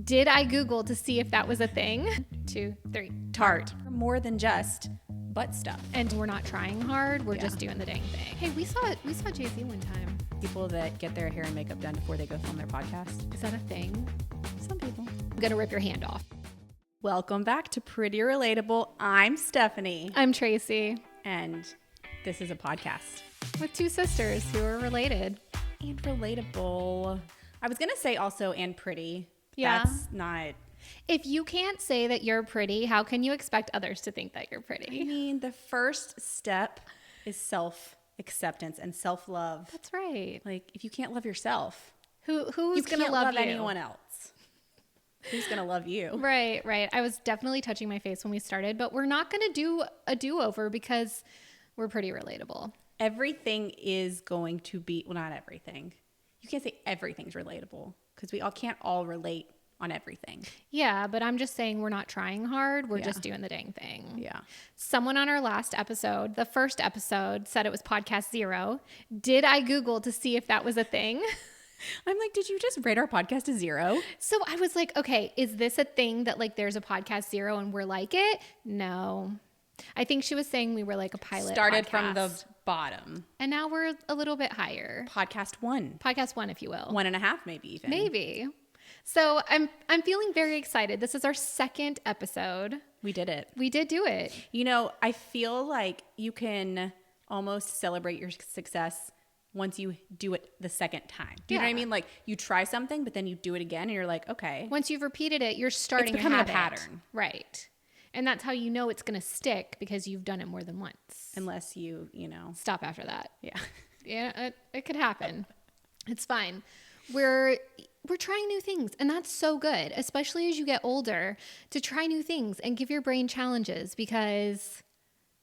Did I Google to see if that was a thing? 2, 3. Tart. More than just butt stuff. And we're not trying hard. We're just doing the dang thing. Hey, we saw Jay-Z one time. People that get their hair and makeup done before they go film their podcast. Is that a thing? Some people. I'm going to rip your hand off. Welcome back to Pretty Relatable. I'm Stephanie. I'm Tracy. And this is a podcast. With two sisters who are related. And relatable. I was going to say also and pretty. Yeah. That's not... If you can't say that you're pretty, how can you expect others to think that you're I pretty? mean, the first step is self-acceptance and self-love. That's right. Like, if you can't love yourself, Who's you going to can't love you? anyone else. Who's going to love you? Right. I was definitely touching my face when we started, but we're not going to do a do-over because we're pretty relatable. Everything is going to be, well, not everything. You can't say everything's relatable because we all can't all relate on everything. Yeah, but I'm just saying we're not trying hard. We're just doing the dang thing. Yeah. Someone on our last episode, the first episode, said it was podcast 0. Did I Google to see if that was a thing? I'm like, did you just rate our podcast a 0? So I was like, okay, is this a thing that like there's a podcast 0 and we're like it? No. I think she was saying we were like a pilot Started podcast. from the bottom. And now we're a little bit higher. Podcast 1. Podcast 1, if you will. 1.5 maybe even. Maybe. So I'm feeling very excited. This is our second episode. We did it. We did do it. You know, I feel like you can almost celebrate your success once you do it the second time. Do you know what I mean? Like you try something, but then you do it again and you're like, okay. Once you've repeated it, you're starting It's becoming a a pattern. Right. And that's how you know it's going to stick because you've done it more than once. Unless you know. Stop after that. Yeah. Yeah, it could happen. It's fine. We're trying new things, and that's so good, especially as you get older, to try new things and give your brain challenges, because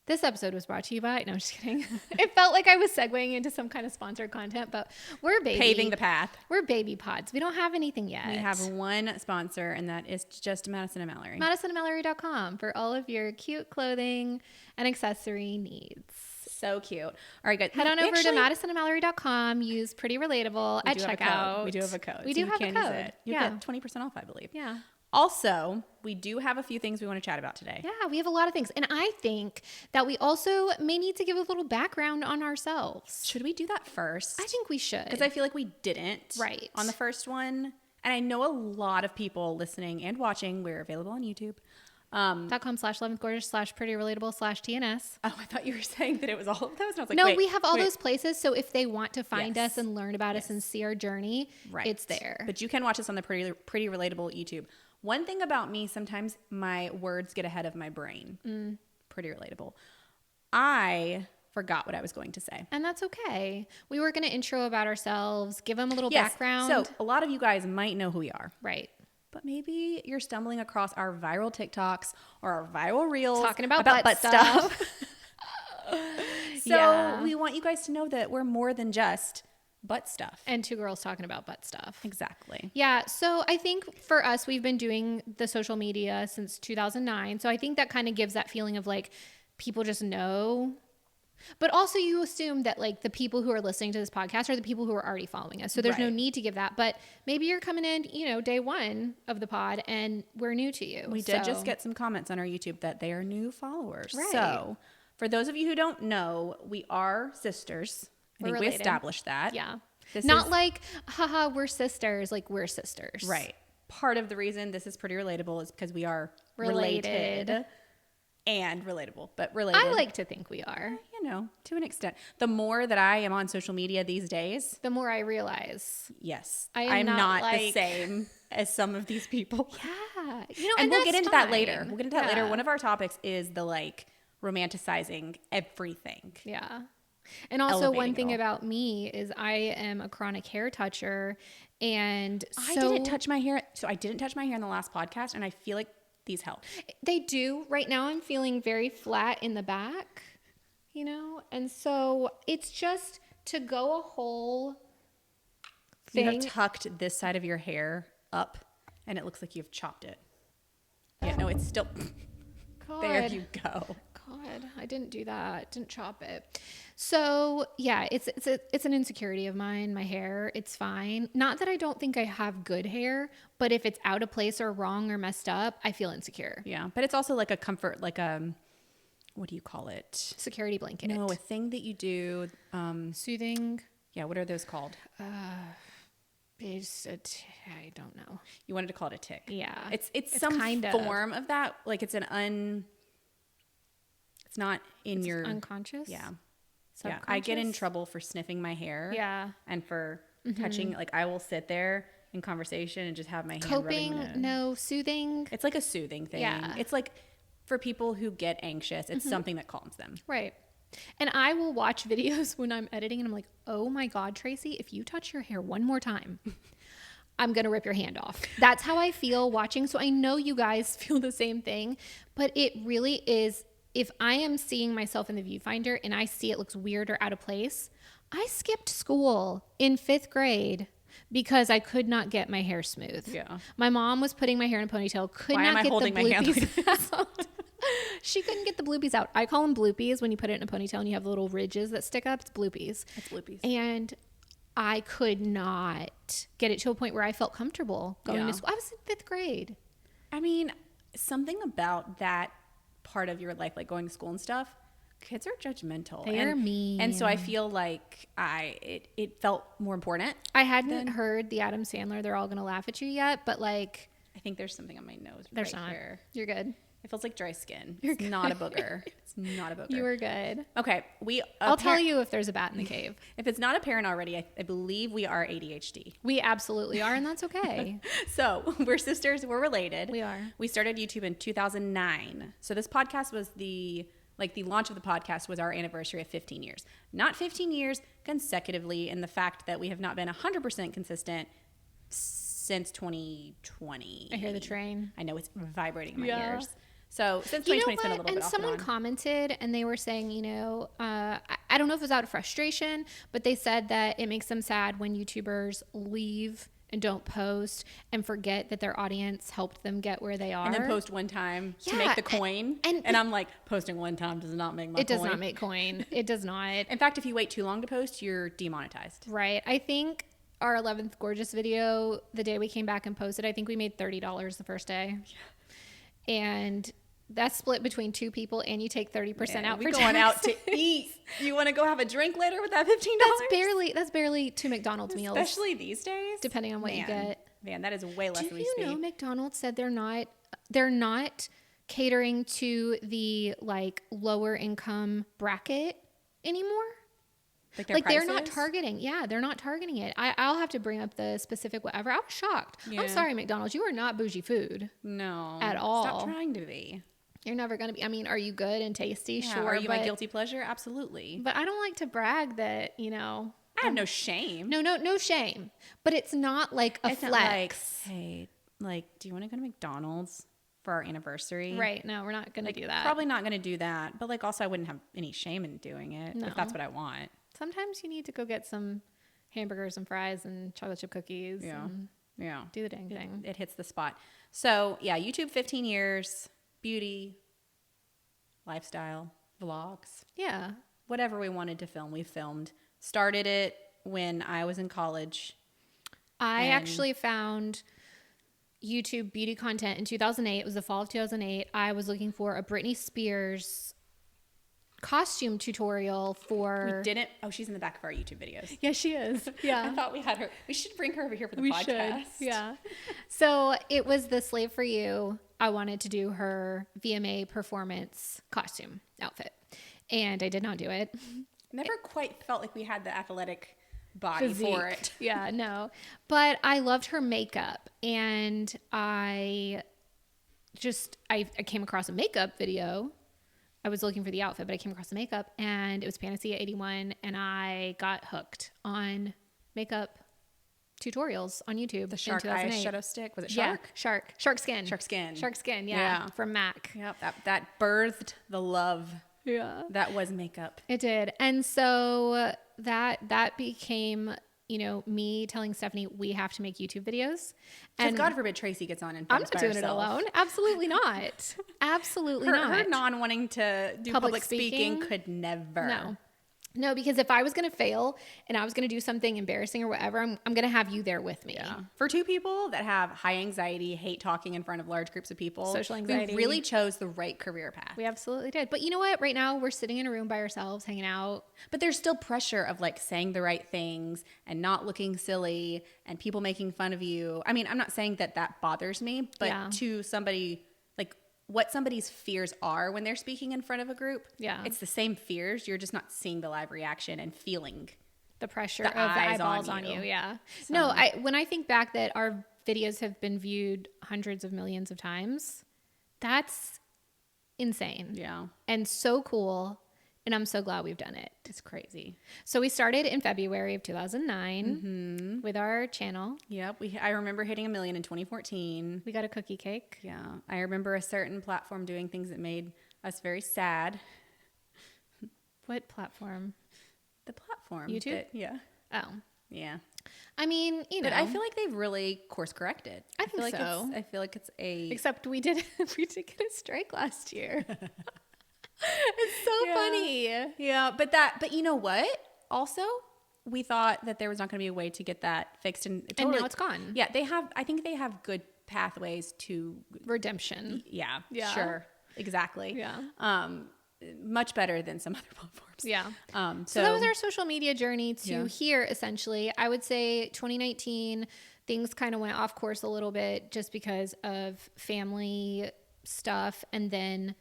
this episode was brought to you by, no, I'm just kidding. It felt like I was segueing into some kind of sponsored content, but we're paving the path. We're baby pods. We don't have anything yet. We have one sponsor, and that is just Madison and Mallory. MadisonandMallory.com for all of your cute clothing and accessory needs. So cute. All right, guys. Head on over to MadisonandMallory.com. Use Pretty Relatable at checkout. We do have a code. We do have a code. You get 20% off, I believe. Yeah. Also, we do have a few things we want to chat about today. Yeah, we have a lot of things. And I think that we also may need to give a little background on ourselves. Should we do that first? I think we should. Because I feel like we didn't. Right. On the first one. And I know a lot of people listening and watching. We're available on YouTube. .com/eleventhgorgeous/prettyrelatablepodcast. Oh, I thought you were saying that it was all of those. And I was like, no, we have all those places. So if they want to find us Yes. and learn about us and see our journey, it's there. But you can watch us on the Pretty Relatable YouTube. One thing about me, sometimes my words get ahead of my brain. Pretty relatable. I forgot what I was going to say. And that's okay. We were going to intro about ourselves, give them a little background. So a lot of you guys might know who we are. Right. But maybe you're stumbling across our viral TikToks or our viral reels talking about butt stuff. So we want you guys to know that we're more than just butt stuff. And two girls talking about butt stuff. Exactly. Yeah. So I think for us, we've been doing the social media since 2009. So I think that kind of gives that feeling of like people just know. But also you assume that like the people who are listening to this podcast are the people who are already following us. So there's no need to give that. But maybe you're coming in, day one of the pod and we're new to you. We did just get some comments on our YouTube that they are new followers. Right. So for those of you who don't know, we are sisters. I think we established that. Yeah. Not like, haha, we're sisters. Like we're sisters. Right. Part of the reason this is Pretty Relatable is because we are related. And relatable, but related. I like to think we are. To an extent. The more that I am on social media these days, the more I realize. Yes. I'm not the same as some of these people. Yeah. And we'll get into that later. One of our topics is the romanticizing everything. Yeah. And also one thing about me is I am a chronic hair toucher, and I didn't touch my hair. So I didn't touch my hair in the last podcast, and I feel like these help. They do. Right now I'm feeling very flat in the back, and so it's just to go a whole thing. You have tucked this side of your hair up, and it looks like you've chopped it. Yeah, no, it's still... God. There you go. God, I didn't do that. Didn't chop it. So yeah, it's an insecurity of mine. My hair, it's fine. Not that I don't think I have good hair, but if it's out of place or wrong or messed up, I feel insecure. Yeah, but it's also like a comfort, like what do you call it? Security blanket. No, a thing that you do. Soothing. Yeah, what are those called? I don't know. You wanted to call it a tick. Yeah, it's some kind form of that. Like it's it's not in your unconscious. Yeah. Yeah, I get in trouble for sniffing my hair. Yeah. And for touching, like I will sit there in conversation and just have my hand coping, rubbing no, soothing. It's like a soothing thing. Yeah. It's like for people who get anxious, it's something that calms them. Right. And I will watch videos when I'm editing and I'm like, oh my God, Tracy, if you touch your hair one more time, I'm going to rip your hand off. That's how I feel watching. So I know you guys feel the same thing, but it really is. If I am seeing myself in the viewfinder and I see it looks weird or out of place, I skipped school in 5th grade because I could not get my hair smooth. Yeah. My mom was putting my hair in a ponytail, could not get the bloopies out. She couldn't get the bloopies out. I call them bloopies when you put it in a ponytail and you have little ridges that stick up. It's bloopies. It's bloopies. And I could not get it to a point where I felt comfortable going to school. I was in 5th grade. I mean, something about that part of your life, like going to school and stuff, kids are judgmental. They're mean. And so I feel like it felt more important. I hadn't heard the Adam Sandler, they're all going to laugh at you yet, but like. I think there's something on my nose. There's right not. here. You're good. It feels like dry skin. It's not a booger. It's not a booger. You were good. Okay. I'll tell you if there's a bat in the cave. If it's not apparent already, I believe we are ADHD. We absolutely are, and that's okay. So we're sisters. We're related. We are. We started YouTube in 2009. So this podcast was the launch of the podcast was our anniversary of 15 years. Not 15 years consecutively, in the fact that we have not been 100% consistent since 2020. I hear the train. I know it's vibrating in my ears. So since 2020, it's been a little bit off and on. And someone commented and they were saying, I don't know if it was out of frustration, but they said that it makes them sad when YouTubers leave and don't post and forget that their audience helped them get where they are. And then post one time to make the coin. And I'm like, posting one time does not make my coin. It does not make coin. It does not. In fact, if you wait too long to post, you're demonetized. Right. I think our 11th Gorgeous video, the day we came back and posted, I think we made $30 the first day. Yeah. And that's split between 2 people, and you take 30% out for going out to eat. You want to go have a drink later with that $15? That's barely 2 McDonald's meals. Especially these days. Depending on what you get. Man, that is way less than we Do you know McDonald's said they're not catering to the like lower income bracket anymore? Like they're not targeting. Yeah, they're not targeting it. I'll have to bring up the specific whatever. I was shocked. Yeah. I'm sorry, McDonald's. You are not bougie food. No. At all. Stop trying to be. You're never going to be. I mean, are you good and tasty? Yeah, sure. Are you my guilty pleasure? Absolutely. But I don't like to brag that, I have no shame. No shame. But it's not like a flex. Not like, hey, do you want to go to McDonald's for our anniversary? Right. No, we're not going to do that. Probably not going to do that. But also I wouldn't have any shame in doing it if that's what I want. Sometimes you need to go get some hamburgers and fries and chocolate chip cookies. Yeah. Do the dang thing. It hits the spot. So yeah, YouTube 15 years, beauty, lifestyle, vlogs. Yeah. Whatever we wanted to film, we filmed. Started it when I was in college. I actually found YouTube beauty content in 2008. It was the fall of 2008. I was looking for a Britney Spears costume tutorial for... We didn't... Oh, she's in the back of our YouTube videos. Yeah, she is. Yeah. I thought we had her. We should bring her over here for the podcast. Should. Yeah. So it was the Slave for You. I wanted to do her VMA performance costume outfit. And I did not do it. Never quite felt like we had the athletic body for it. Yeah, no. But I loved her makeup. And I came across a makeup video. I was looking for the outfit, but I came across the makeup, and it was Panacea 81, and I got hooked on makeup tutorials on YouTube. The shark eye shadow stick. Was it shark? Yeah, shark skin. Shark skin. Yeah. From MAC. Yep. That birthed the love. Yeah. That was makeup. It did. And so that became me telling Stephanie we have to make YouTube videos. And God forbid Tracy gets on and I'm films not by doing herself. it alone. Absolutely not. Absolutely not. Her non-wanting to do public speaking could never. No, because if I was going to fail and I was going to do something embarrassing or whatever, I'm going to have you there with me. Yeah. For two people that have high anxiety, hate talking in front of large groups of people, social anxiety, we really chose the right career path. We absolutely did. But you know what? Right now we're sitting in a room by ourselves, hanging out. But there's still pressure of like saying the right things and not looking silly and people making fun of you. I mean, I'm not saying that bothers me, but to somebody, like what somebody's fears are when they're speaking in front of a group, it's the same fears. You're just not seeing the live reaction and feeling the pressure of the eyeballs on you. Yeah. So. No, when I think back that our videos have been viewed hundreds of millions of times, that's insane. Yeah. And so cool. And I'm so glad we've done it. It's crazy. So we started in February of 2009 with our channel. Yep. I remember hitting 1 million in 2014. We got a cookie cake. Yeah. I remember a certain platform doing things that made us very sad. What platform? The platform. YouTube? Yeah. Oh. Yeah. I mean, But I feel like they've really course corrected. I think so. I feel like it's Except we did get a strike last year. It's so funny. Yeah, but you know what? Also, we thought that there was not going to be a way to get that fixed, and now it's gone. Yeah, I think they have good pathways to redemption. Yeah. Sure. Exactly. Yeah. Much better than some other platforms. Yeah. So that was our social media journey to here, essentially. I would say 2019, things kind of went off course a little bit just because of family stuff, and then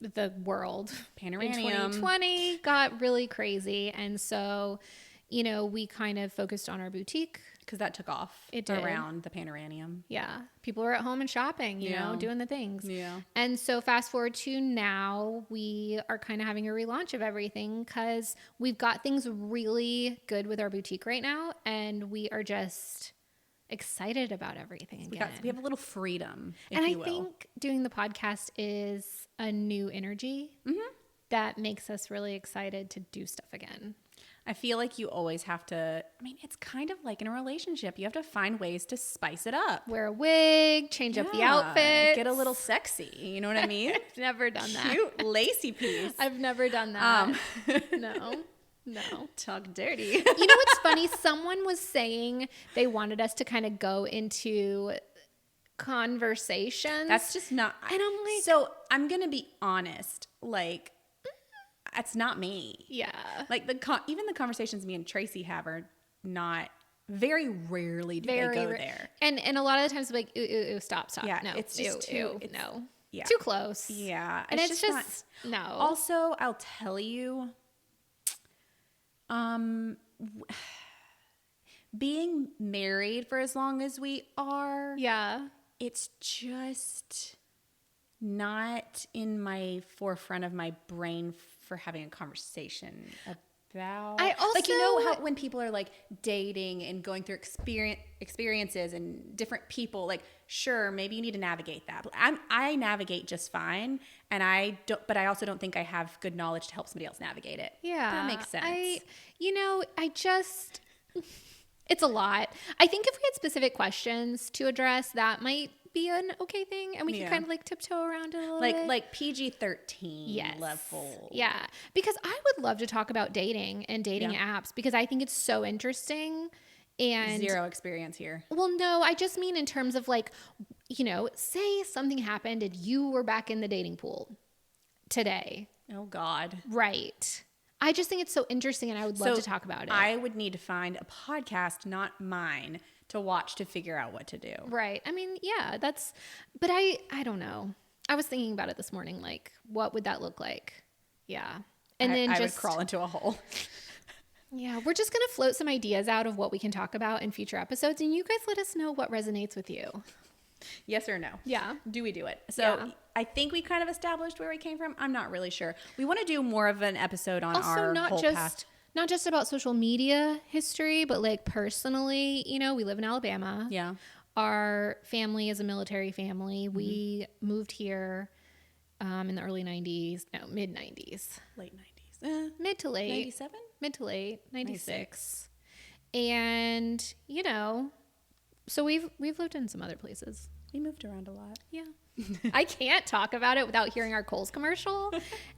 the world Panoramium in 2020 got really crazy. And so, we kind of focused on our boutique. Because that took off around the Panoramium. Yeah. People were at home and shopping, you know, doing the things. Yeah. And so fast forward to now, we are kind of having a relaunch of everything because we've got things really good with our boutique right now. And we are just excited about everything again. We have a little freedom, and I think doing the podcast is a new energy that makes us really excited to do stuff again. I feel like you always have to, it's kind of like in a relationship. You have to find ways to spice it up. Wear a wig, change up the outfit. Get a little sexy. You know what I mean? I've never done that. Cute, lacy piece. I've never done that. No. Talk dirty. You know what's funny? Someone was saying they wanted us to kind of go into conversations. That's just not. And I'm like. So I'm going to be honest. Like, that's not me. Yeah. Like even the conversations me and Tracy have are not, very rarely do they go there. And a lot of the times like, ooh, stop. Yeah. No, it's just no. Yeah. Too close. Yeah. And it's just no. Also, I'll tell you, being married for as long as we are. Yeah. It's just not in my forefront of my brain for having a conversation about. I also, like, you know how when people are like dating and going through experiences and different people, like, sure, maybe you need to navigate that. But I navigate just fine, and but I also don't think I have good knowledge to help somebody else navigate it. Yeah, that makes sense. It's a lot. I think if we had specific questions to address, that might be an okay thing, and we can kind of like tiptoe around it a little bit. Like PG-13 level. Yeah, because I would love to talk about dating and dating apps because I think it's so interesting. And zero experience here. Well, no, I just mean in terms of like, say something happened and you were back in the dating pool today. Oh God. Right. I just think it's so interesting, and I would love to talk about it. I would need to find a podcast, not mine, to watch to figure out what to do. Right. I mean, yeah, but I don't know. I was thinking about it this morning, like, what would that look like? Yeah. And then I would crawl into a hole. Yeah, we're just going to float some ideas out of what we can talk about in future episodes, and you guys let us know what resonates with you. Yes or no? Yeah. Do we do it? So I think we kind of established where we came from. I'm not really sure. We want to do more of an episode on our whole past. Not just about social media history, but like personally, we live in Alabama. Yeah. Our family is a military family. Mm-hmm. We moved here in the early 90s, mid 90s. Late 90s. Mid to late. 97? Mid to late, 96. And, you know, so we've lived in some other places. We moved around a lot. Yeah. I can't talk about it without hearing our Kohl's commercial.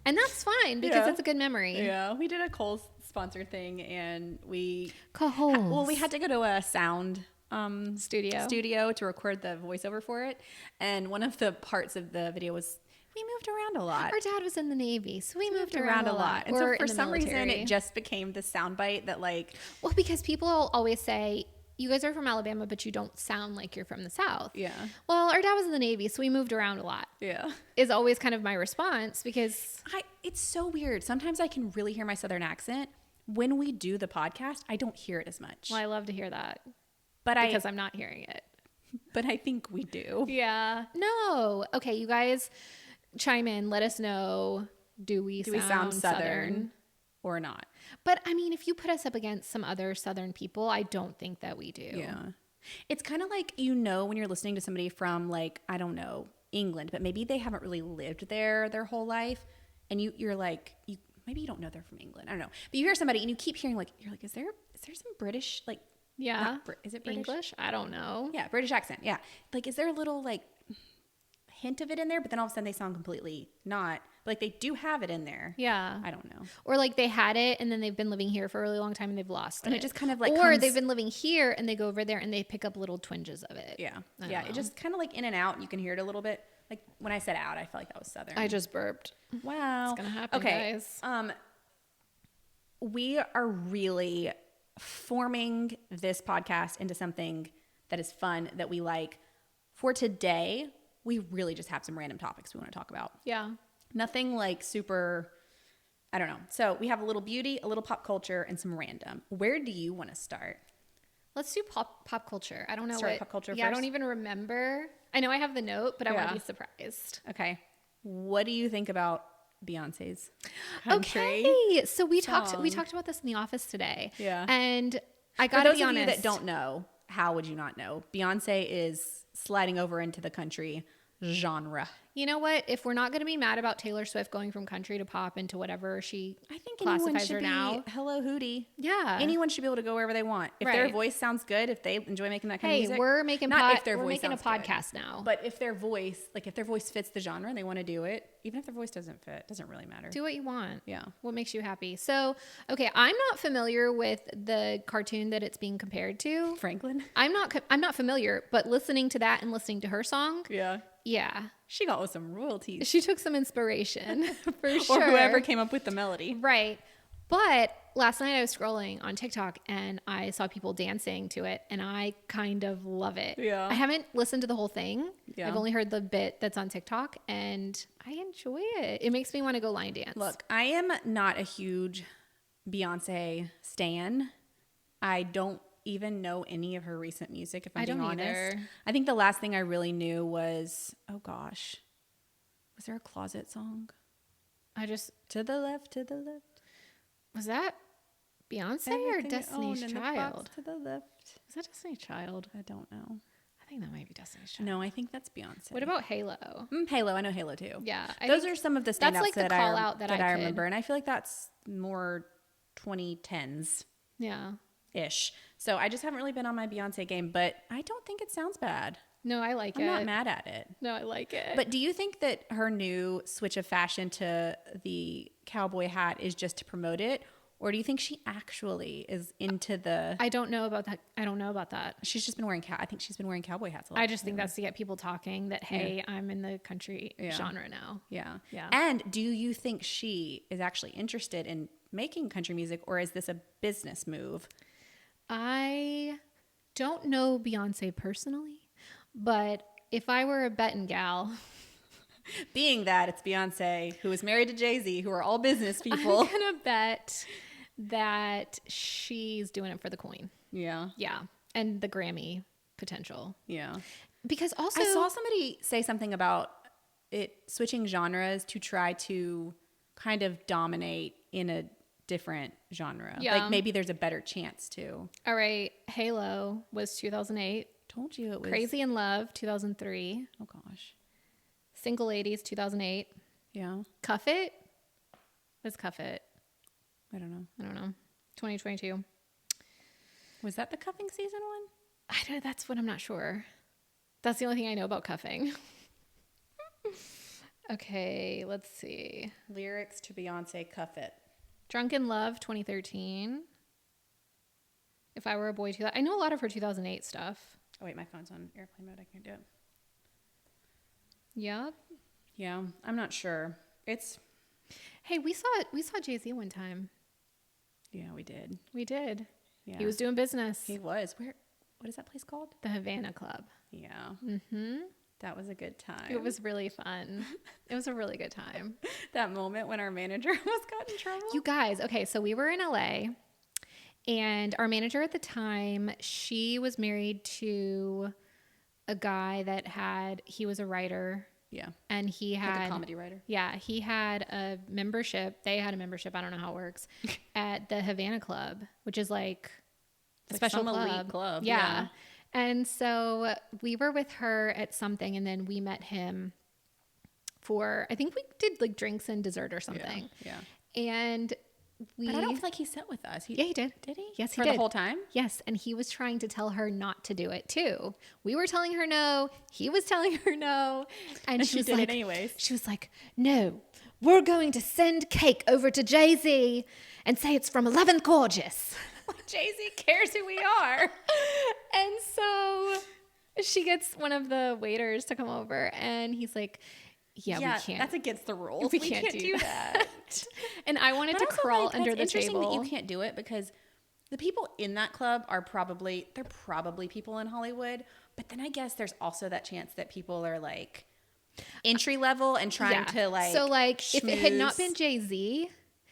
And that's fine because it's a good memory. Yeah. We did a Kohl's sponsor thing and Kohl's. Well, we had to go to a sound studio to record the voiceover for it. And one of the parts of the video was we moved around a lot. Our dad was in the Navy, so we moved around a lot. And so for some reason, military. it just became the soundbite that like... Well, because people always say, you guys are from Alabama, but you don't sound like you're from the South. Yeah. Well, our dad was in the Navy, so we moved around a lot. Yeah. Is always kind of my response because... It's so weird. Sometimes I can really hear my Southern accent. When we do the podcast, I don't hear it as much. Well, I love to hear that. Because I'm not hearing it. But I think we do. Yeah. No. Okay, you guys chime in. Let us know. Do we sound Southern or not? But I mean, if you put us up against some other Southern people, I don't think that we do. Yeah. It's kind of like, you know, when you're listening to somebody from like, I don't know, England, but maybe they haven't really lived there their whole life. And you're like, maybe you don't know they're from England. I don't know. But you hear somebody and you keep hearing like, you're like, is there some British, like, yeah. Is it British? English? I don't know. Yeah, British accent. Yeah. Like, is there a little like hint of it in there? But then all of a sudden they sound completely not. But like they do have it in there. Yeah. I don't know. Or like they had it and then they've been living here for a really long time and they've lost and it. it just kind of like Or they've been living here and they go over there and they pick up little twinges of it. Yeah. Yeah. It just kind of like in and out. You can hear it a little bit. Like when I said out, I felt like that was Southern. I just burped. Wow. It's going to happen, guys. We are really forming this podcast into something that is fun, that we like. For today, we really just have some random topics we want to talk about. Yeah. Nothing like super, I don't know. So we have a little beauty, a little pop culture, and some random. Where do you want to start? Let's do pop culture. I don't know Start pop culture Yeah, first? I don't even remember. I know I have the note, but I want to be surprised. Okay. What do you think about Beyonce's country? Okay. So we talked about this in the office today. Yeah. And I For got to those be of honest. you that don't know, how would you not know? Beyonce is sliding over into the country genre. You know what? If we're not going to be mad about Taylor Swift going from country to pop into whatever she I think anyone classifies should her be now. Hello Hootie. Yeah. Anyone should be able to go wherever they want. If their voice sounds good, if they enjoy making that kind of music. We're making not if their we're voice making a sounds good. podcast now. But if their voice fits the genre and they want to do it, even if their voice doesn't fit, it doesn't really matter. Do what you want. Yeah. What makes you happy. So, okay, I'm not familiar with the cartoon that it's being compared to. Franklin? I'm not familiar, but listening to that and listening to her song. Yeah. Yeah. She got with some royalties. She took some inspiration for sure. Or whoever came up with the melody. Right. But last night I was scrolling on TikTok and I saw people dancing to it and I kind of love it. Yeah. I haven't listened to the whole thing. Yeah. I've only heard the bit that's on TikTok and I enjoy it. It makes me want to go line dance. Look, I am not a huge Beyonce stan. I don't even know any of her recent music, if I'm being honest. Either. I think the last thing I really knew was, oh gosh, was there a Closet song? To the left, to the left. Was that Beyonce or Destiny's Child? To the left. Is that Destiny's Child? I don't know. I think that might be Destiny's Child. No, I think that's Beyonce. What about Halo? Halo. I know Halo too. Yeah. Those are some of the standouts like the that call out that I remember. And I feel like that's more 2010s. Yeah. Ish. So I just haven't really been on my Beyonce game, but I don't think it sounds bad. No, I like it. I'm not mad at it. No, I like it. But do you think that her new switch of fashion to the cowboy hat is just to promote it? Or do you think she actually is into the... I don't know about that. I don't know about that. She's just been wearing... I think she's been wearing cowboy hats a lot. I just think that's to get people talking that, hey, I'm in the country genre now. Yeah. Yeah. And do you think she is actually interested in making country music, or is this a business move? I don't know Beyonce personally, but if I were a betting gal... Being that it's Beyonce, who is married to Jay-Z, who are all business people. I'm going to bet that she's doing it for the coin. Yeah. Yeah. And the Grammy potential. Yeah. Because also... I saw somebody say something about it switching genres to try to kind of dominate in a different genre. Yeah. Like maybe there's a better chance to. All right. Halo was 2008. Told you it was. Crazy in Love, 2003. Oh, gosh. Single Ladies, 2008. Yeah. Cuff It? What's Cuff It? I don't know. 2022. Was that the cuffing season one? I know, that's what I'm not sure. That's the only thing I know about cuffing. Okay, let's see. Lyrics to Beyonce, Cuff It. Drunk in Love, 2013. If I Were a Boy, I know a lot of her 2008 stuff. Oh, wait, my phone's on airplane mode. I can't do it. Yep. Yeah, I'm not sure. It's... Hey, we saw Jay-Z one time. Yeah, we did. We did. Yeah. He was doing business. He was. What is that place called? The Havana Club. Yeah. Mm-hmm. That was a good time. It was really fun. It was a really good time. That moment when our manager almost got in trouble. You guys, okay, so we were in LA, and our manager at the time, she was married to a guy he was a writer. Yeah. And he had like a comedy writer. Yeah, he had a membership. They had a membership. I don't know how it works at the Havana Club, which is like a special some club. elite club. Yeah. And so we were with her at something, and then we met him for, I think we did like drinks and dessert or something. Yeah. And But I don't feel like he sat with us. Yeah, he did. Did he? Yes, he For did. the whole time? Yes, and he was trying to tell her not to do it too. We were telling her no. He was telling her no. And she was did like, it anyways. She was like, no, we're going to send cake over to Jay-Z and say it's from 11thgorgeous. Jay-Z cares who we are. And so she gets one of the waiters to come over, and he's like, yeah, we can't. That's against the rules. We can't do that. And I wanted But to also, crawl like, under that's the interesting table. that you can't do it because the people in that club are probably people in Hollywood. But then I guess there's also that chance that people are like entry level and trying to like. So like if it had not schmooze. been Jay-Z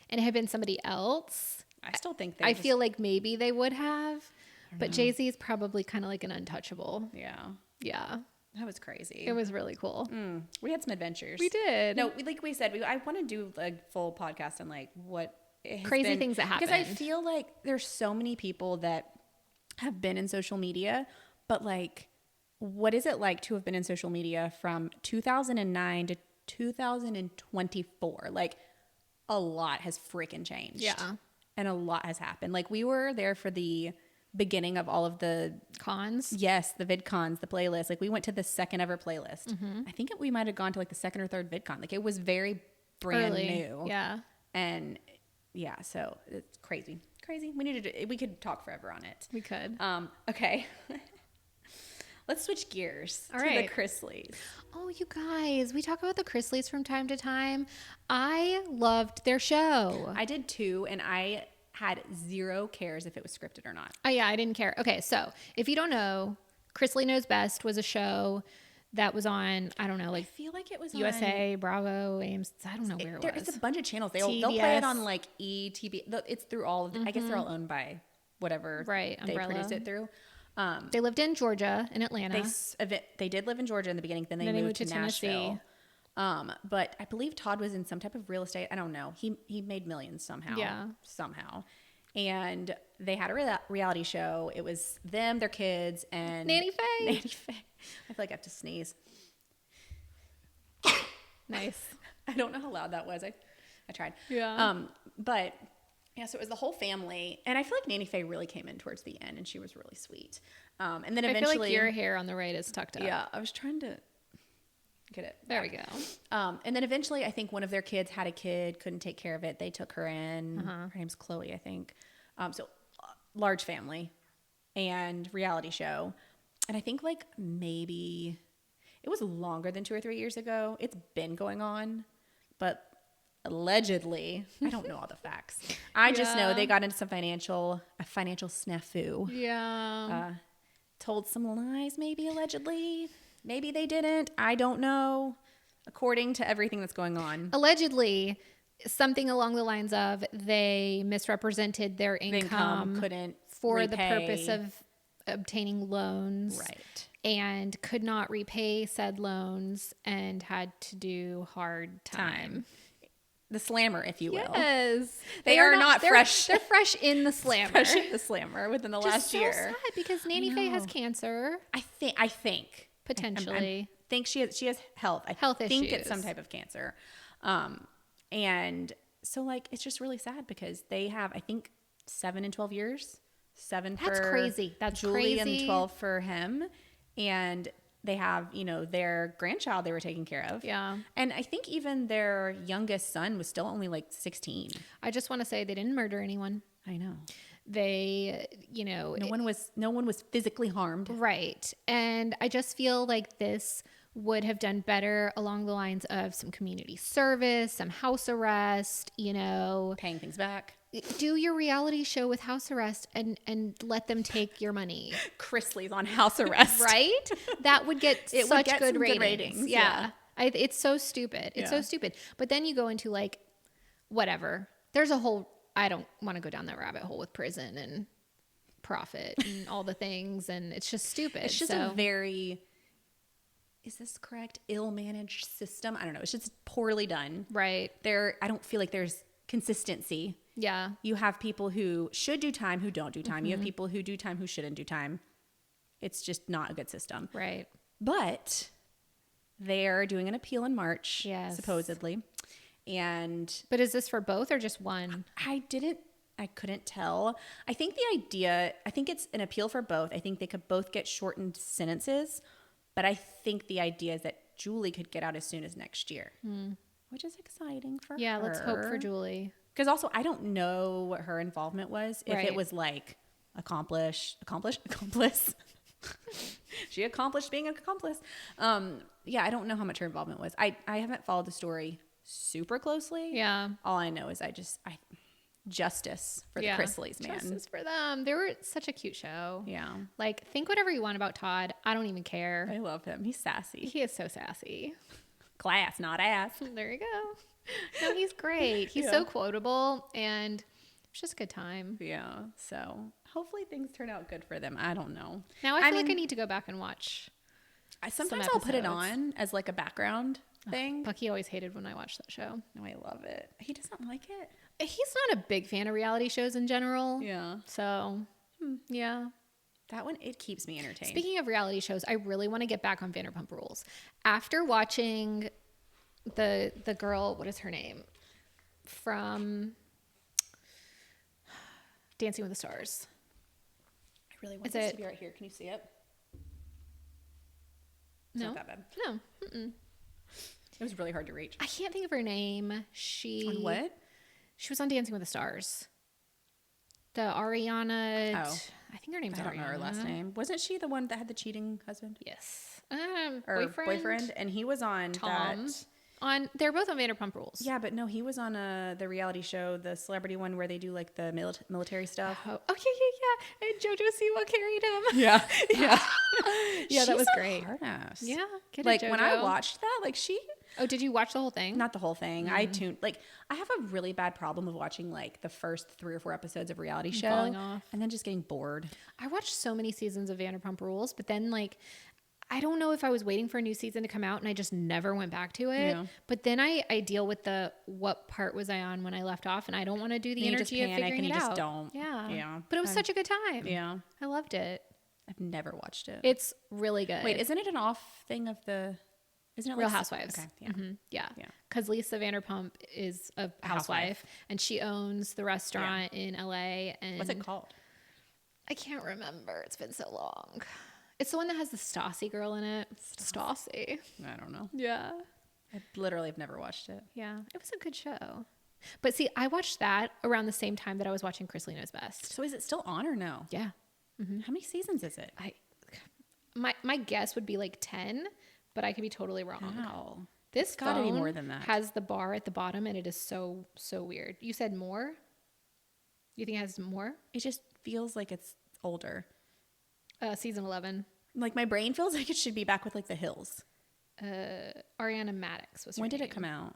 and it had been somebody else, I still think I feel like maybe they would have. But Jay-Z is probably kind of like an untouchable. Yeah. Yeah. That was crazy. It was really cool. We had some adventures. We did. No, like we said, I want to do a full podcast on like what has Crazy been, things that because I happened. feel like there's so many people that have been in social media, but like, what is it like to have been in social media from 2009 to 2024? Like, a lot has freaking changed. Yeah. And a lot has happened. Like, we were there for the beginning of all of the Cons. Yes, the VidCons, the playlist. Like we went to the second ever playlist. I think we might have gone to like the second or third VidCon. Like it was very brand new. Yeah. And yeah, so it's crazy. Crazy. We could talk forever on it. We could. Okay. Let's switch gears All to right. the Chrisleys. Oh, you guys, we talk about the Chrisleys from time to time. I loved their show. I did too, and I had zero cares if it was scripted or not. Oh, yeah, I didn't care. Okay, so if you don't know, Chrisley Knows Best was a show that was on, I don't know, I like feel like it was USA, Bravo, AMC, I don't know where it was. It's a bunch of channels. They'll play it on like ETV. It's through all of I guess they're all owned by whatever Right, they Umbrella. produce it through. They lived in Georgia, in Atlanta. They did live in Georgia in the beginning. Then they moved to Nashville. But I believe Todd was in some type of real estate. I don't know. He made millions somehow. Yeah. Somehow. And they had a reality show. It was them, their kids, and Nanny Faye. Nanny Faye. I feel like I have to sneeze. Nice. I don't know how loud that was. I tried. Yeah. But yeah, so it was the whole family, and I feel like Nanny Faye really came in towards the end, and she was really sweet. And then eventually, I feel like your hair on the right is tucked up. yeah, I was trying to get it. There back. we go. And then eventually, I think one of their kids had a kid, couldn't take care of it. They took her in. Her name's Chloe, I think. So large family and reality show. And I think like maybe it was longer than 2 or 3 years ago. It's been going on, but allegedly, I don't know all the facts. I just know they got into a financial snafu. Yeah. Told some lies, maybe allegedly. Maybe they didn't. I don't know. According to everything that's going on. Allegedly, something along the lines of they misrepresented their income couldn't for repay. the purpose of obtaining loans. Right. And could not repay said loans and had to do hard time. The slammer, if you will. Yes. They are not fresh. They're fresh in the slammer. Fresh in the slammer within the last so year. sad because Nanny Faye has cancer. I think Potentially. I think she has health. I Health think issues. it's some type of cancer. And so like it's just really sad because they have I think 7 and 12 years 7 That's for crazy. That's Julie crazy. and 12 for him. And they have, you know, their grandchild they were taking care of. Yeah. And I think even their youngest son was still only like 16. I just want to say they didn't murder anyone. I know. They, you know, No one was physically harmed. right. And I just feel like this would have done better along the lines of some community service, some house arrest, you know, Paying things back. do your reality show with house arrest and let them take your money. Chrisley's on house arrest. Right? That would get It would such get good some good ratings. ratings, Yeah. It's so stupid. It's so Yeah. stupid. But then you go into like, whatever. There's a whole, I don't want to go down that rabbit hole with prison and profit and all the things. And it's just stupid. It's just a very, is this correct? Ill-managed system. I don't know. It's just poorly done. right. I don't feel like there's consistency. Yeah. You have people who should do time who don't do time. You have people who do time who shouldn't do time. It's just not a good system. Right. But they're doing an appeal in March, Yes. supposedly. And But is this for both or just one? I couldn't tell. I think it's an appeal for both. I think they could both get shortened sentences, but I think the idea is that Julie could get out as soon as next year, which is exciting for her. Yeah. Let's hope for Julie. Because also, I don't know what her involvement was. If Right. it was like accomplice. She accomplished being an accomplice. Yeah, I don't know how much her involvement was. I haven't followed the story super closely. Yeah. All I know is justice for the Chrisleys, man. Justice for them. They were such a cute show. Yeah. Like, think whatever you want about Todd. I don't even care. I love him. He's sassy. He is so sassy. Class, not ass. There you go. No, he's great. He's so quotable, and it's just a good time. Yeah. So hopefully things turn out good for them. I don't know. Now I feel like I need to go back and watch. Sometimes I'll put it episodes. on as like a background thing. Bucky always hated when I watched that show. No, I love it. He doesn't like it. He's not a big fan of reality shows in general. Yeah. So, yeah. That one, it keeps me entertained. Speaking of reality shows, I really want to get back on Vanderpump Rules. After watching the girl, what is her name? From Dancing with the Stars. I really want Is this it- to be right here. Can you see it? It's No. not that bad. No. Mm-mm. It was really hard to reach. I can't think of her name. She On what? She was on Dancing with the Stars. The Ariana. Oh. I think her name's I Ariana. don't know her last name. Wasn't she the one that had the cheating husband? Yes. Or boyfriend? And he was on Tom. that. They're both on Vanderpump Rules. Yeah, but no, he was on the reality show, the celebrity one where they do like the military stuff. Oh, yeah. And JoJo Siwa carried him. Yeah, yeah, Yeah, that was She's a great. hard ass. Yeah. Get Like it, when I JoJo. watched that, like Oh, did you watch the whole thing? not the whole thing. I have a really bad problem of watching like the first 3 or 4 episodes of reality show falling off. and then just getting bored. I watched so many seasons of Vanderpump Rules, but then like I don't know if I was waiting for a new season to come out and I just never went back to it. Yeah. But then I deal with what part was I on when I left off, and I don't want to do the And you just energy of panic figuring and it you just out. don't. Yeah. Yeah. But it was such a good time. Yeah, I loved it. I've never watched it. It's really good. Wait, isn't it an off thing of the? Isn't it Real like- Housewives? Okay, yeah. Yeah. Yeah. Because Lisa Vanderpump is a housewife, and she owns the restaurant in LA. And What's it called? I can't remember. It's been so long. It's the one that has the Stassi girl in it. Stassi. I don't know. Yeah. I literally have never watched it. Yeah. It was a good show. But see, I watched that around the same time that I was watching Chrisley Knows Best. So is it still on or no? Yeah. How many seasons is it? My guess would be like 10, but I could be totally wrong. Wow. This gotta be phone more than that. has the bar at the bottom, and it is so weird. You said more? You think it has more? It just feels like it's older. Season 11. Like my brain feels like it should be back with like The Hills. Ariana Maddox was her When did it name. come out?